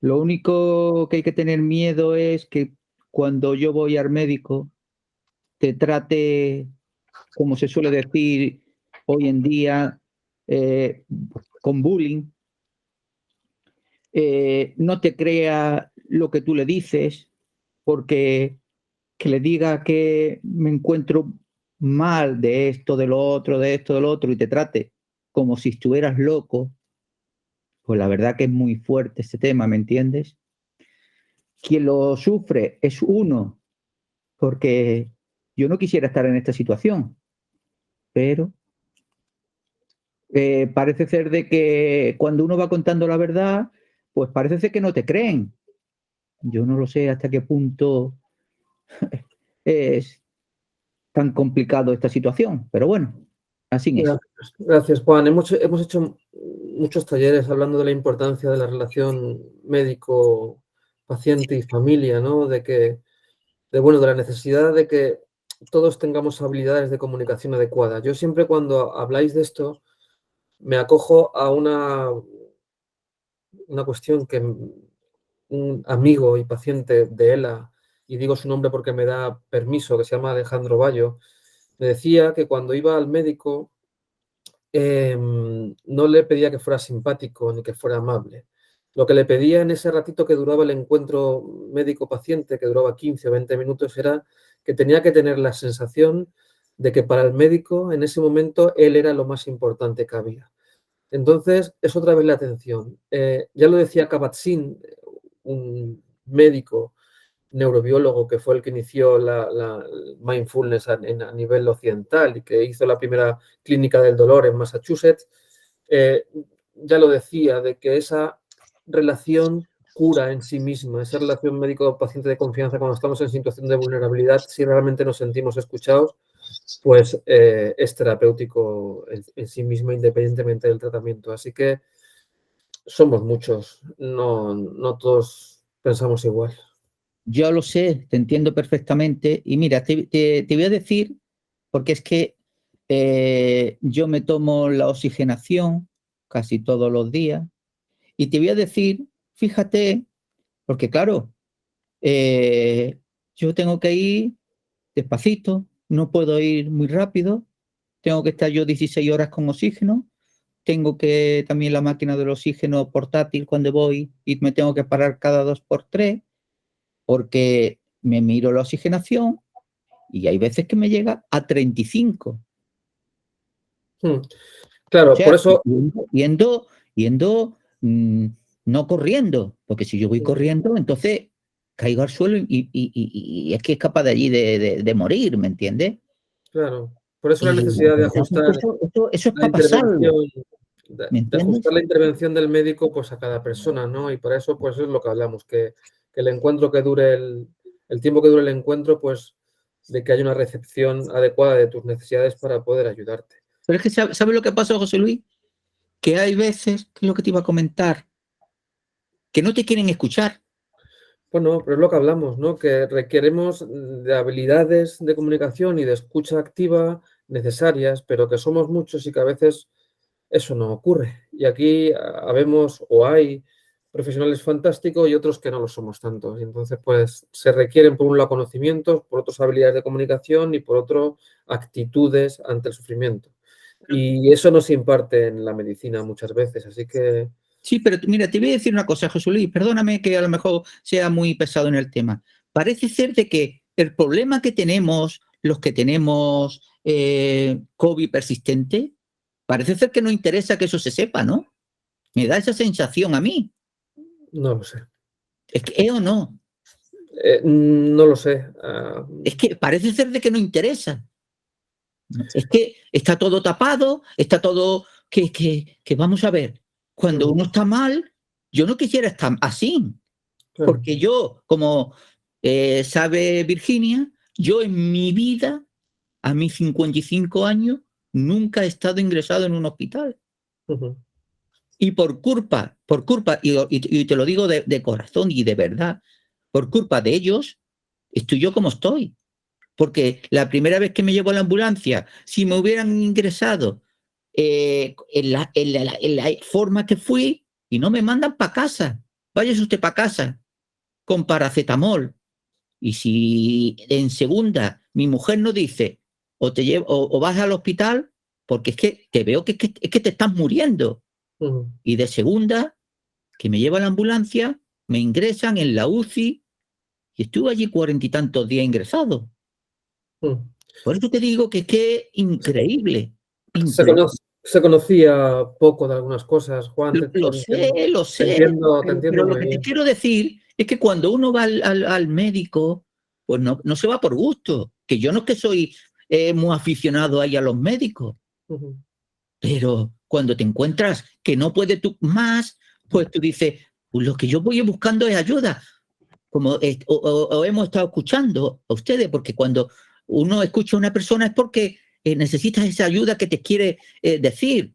Lo único que hay que tener miedo es que cuando yo voy al médico te trate, como se suele decir hoy en día, con bullying, no te crea lo que tú le dices, porque que le diga que me encuentro mal de esto, de lo otro, de esto, de lo otro, y te trate como si estuvieras loco, pues la verdad que es muy fuerte este tema, ¿me entiendes? Quien lo sufre es uno, porque yo no quisiera estar en esta situación, pero parece ser de que cuando uno va contando la verdad, pues parece ser que no te creen. Yo no lo sé hasta qué punto es tan complicado esta situación, pero bueno, así es. Gracias, Juan. Hemos hecho muchos talleres hablando de la importancia de la relación médico-paciente y familia, ¿no? De la necesidad de que todos tengamos habilidades de comunicación adecuadas. Yo siempre cuando habláis de esto me acojo a una cuestión que un amigo y paciente de ELA, y digo su nombre porque me da permiso, que se llama Alejandro Bayo, me decía que cuando iba al médico no le pedía que fuera simpático ni que fuera amable. Lo que le pedía en ese ratito que duraba el encuentro médico-paciente, que duraba 15 o 20 minutos, era que tenía que tener la sensación de que para el médico en ese momento él era lo más importante que había. Entonces, es otra vez la atención. Ya lo decía Kabat-Zinn, un médico neurobiólogo que fue el que inició la mindfulness a nivel occidental y que hizo la primera clínica del dolor en Massachusetts, ya lo decía, de que esa relación cura en sí misma, esa relación médico-paciente de confianza cuando estamos en situación de vulnerabilidad, si realmente nos sentimos escuchados, pues es terapéutico en sí mismo independientemente del tratamiento. Así que somos muchos, no todos pensamos igual. Yo lo sé, te entiendo perfectamente. Y mira, te voy a decir, porque es que yo me tomo la oxigenación casi todos los días. Y te voy a decir, fíjate, porque claro, yo tengo que ir despacito, no puedo ir muy rápido, tengo que estar yo 16 horas con oxígeno, tengo que también la máquina del oxígeno portátil cuando voy y me tengo que parar cada 2 por 3 porque me miro la oxigenación y hay veces que me llega a 35. Claro, O sea, por eso... Yendo, no corriendo, porque si yo voy corriendo, entonces caigo al suelo y es que es capaz de allí de morir, ¿me entiendes? Claro, por eso la necesidad de ajustar eso es la para pasarlo, ¿me de entiendes? ajustar la intervención del médico pues a cada persona, ¿no? Y para eso pues es lo que hablamos, que el encuentro que dure el tiempo que dure el encuentro, pues de que haya una recepción adecuada de tus necesidades para poder ayudarte. Pero es que ¿sabes lo que pasa, José Luis? Que hay veces, que es lo que te iba a comentar, que no te quieren escuchar. Bueno, pero es lo que hablamos, ¿no? Que requeremos de habilidades de comunicación y de escucha activa necesarias, pero que somos muchos y que a veces eso no ocurre. Y aquí habemos o hay profesionales fantásticos y otros que no lo somos tanto. Y entonces, pues, se requieren por un lado conocimientos, por otros habilidades de comunicación y por otro actitudes ante el sufrimiento. Y eso no se imparte en la medicina muchas veces, así que... Sí, pero mira, te voy a decir una cosa, José Luis, perdóname que a lo mejor sea muy pesado en el tema. Parece ser de que el problema que tenemos, los que tenemos COVID persistente, Parece ser que no interesa que eso se sepa, ¿no? Me da esa sensación a mí. No lo sé. ¿Es que o no? No lo sé. Es que parece ser de que no interesa. Es que está todo tapado, está todo... Que vamos a ver, cuando uno está mal, yo no quisiera estar así. Claro. Porque yo, como sabe Virginia, yo en mi vida, a mis 55 años, nunca he estado ingresado en un hospital. Ujú. Y por culpa, y te lo digo de corazón y de verdad, por culpa de ellos, estoy yo como estoy. Porque la primera vez que me llevo a la ambulancia, si me hubieran ingresado en la forma que fui, y no me mandan para casa, váyase usted para casa con paracetamol. Y si en segunda mi mujer no dice o te llevo, o vas al hospital, porque es que te veo que te estás muriendo. Ujú. Y de segunda, que me lleva a la ambulancia, me ingresan en la UCI y estuve allí 40 y tantos días ingresado. Ujú. Por eso te digo que es que increíble. Se conocía poco de algunas cosas, Juan. Lo sé, Te entiendo pero lo muy que te bien. quiero decir es que cuando uno va al médico, pues no se va por gusto. Que yo no es que soy muy aficionado ahí a los médicos, Ujú. pero cuando te encuentras que no puedes tú más, pues tú dices, pues lo que yo voy buscando es ayuda. Como hemos estado escuchando a ustedes, porque cuando uno escucha a una persona es porque necesitas esa ayuda que te quiere decir.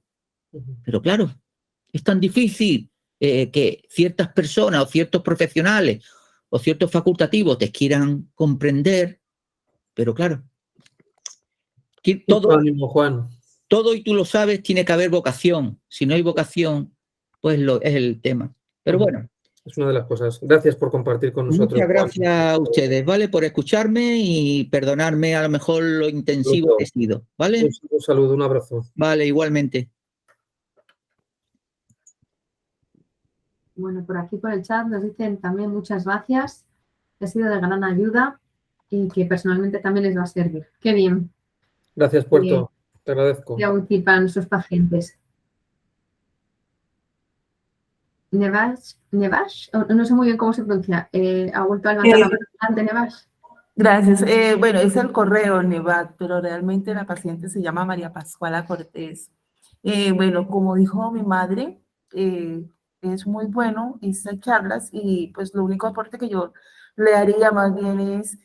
Ujú. Pero claro, es tan difícil que ciertas personas o ciertos profesionales o ciertos facultativos te quieran comprender, pero claro, Mucho ánimo, Juan. todo, y tú lo sabes, tiene que haber vocación. Si no hay vocación, pues es el tema. Pero Ujú. bueno, Es una de las cosas. Gracias por compartir con nosotros, muchas Juan. gracias a ustedes, ¿vale? Por escucharme y perdonarme a lo mejor lo intensivo que he sido, ¿vale? Un saludo, un abrazo. Vale, igualmente. Bueno, por aquí por el chat nos dicen también muchas gracias. Ha sido de gran ayuda y que personalmente también les va a servir. Qué bien. Gracias, Puerto. Te agradezco. Qué útil para sus pacientes. Nevash, no sé muy bien cómo se pronuncia. ¿Ha vuelto a levantar la mano de Nevash? Gracias. Bueno, es el correo, Nevat, pero realmente la paciente se llama María Pascuala Cortés. Bueno, como dijo mi madre, es muy bueno estas charlas y pues lo único aporte que yo le haría más bien es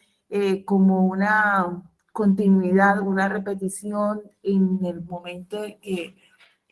como una continuidad, una repetición en el momento de que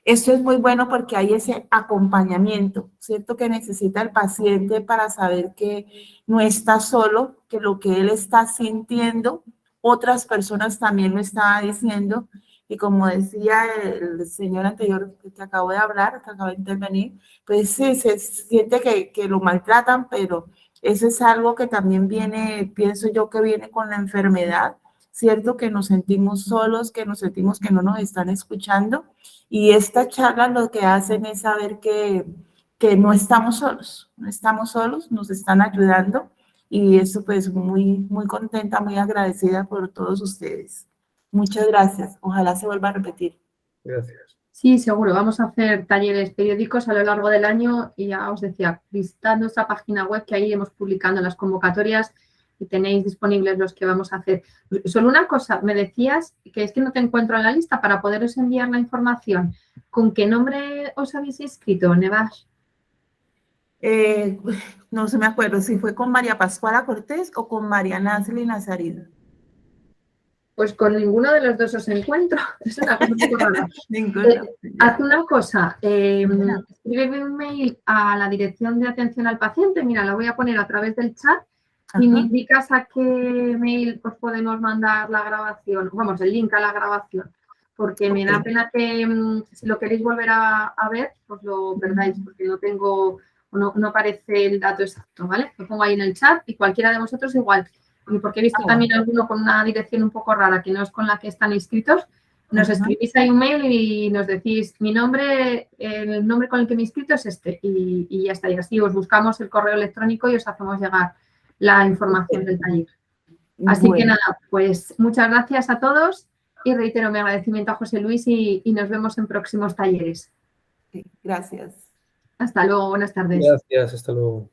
esto es muy bueno porque hay ese acompañamiento, ¿cierto? Que necesita el paciente para saber que no está solo, que lo que él está sintiendo, otras personas también lo están diciendo. Y como decía el señor anterior que acabo de hablar, que acaba de intervenir, pues sí, se siente que lo maltratan, pero eso es algo que también viene, pienso yo que viene con la enfermedad, ¿cierto? Que nos sentimos solos, que nos sentimos que no nos están escuchando. Y esta charla lo que hacen es saber que no estamos solos, nos están ayudando y eso pues muy, muy contenta, muy agradecida por todos ustedes. Muchas gracias, ojalá se vuelva a repetir. Gracias. Sí, seguro. Vamos a hacer talleres periódicos a lo largo del año y ya os decía, visitad nuestra página web que ahí iremos publicando las convocatorias y tenéis disponibles los que vamos a hacer. Solo una cosa, me decías que es que no te encuentro en la lista para poderos enviar la información. ¿Con qué nombre os habéis inscrito, Nevash? No se me acuerdo si fue con María Pascuala Cortés o con María Nazli Nazarido. Pues con ninguno de los dos os encuentro. Es una cosa un poco rara. Haz una cosa, escríbeme un mail a la dirección de atención al paciente. Mira, la voy a poner a través del chat. Y me indicas a qué mail pues podemos mandar la grabación, vamos, el link a la grabación, porque me da pena que si lo queréis volver a ver, pues lo perdáis, porque no tengo, no aparece el dato exacto, ¿vale? Lo pongo ahí en el chat y cualquiera de vosotros igual. Y porque he visto también alguno con una dirección un poco rara, que no es con la que están inscritos, nos escribís ahí un mail y nos decís mi nombre, el nombre con el que me he inscrito es este, y ya está, y así os buscamos el correo electrónico y os hacemos llegar la información del taller. Así que nada, pues muchas gracias a todos y reitero mi agradecimiento a José Luis y nos vemos en próximos talleres. Sí, gracias. Hasta luego, buenas tardes. Gracias, hasta luego.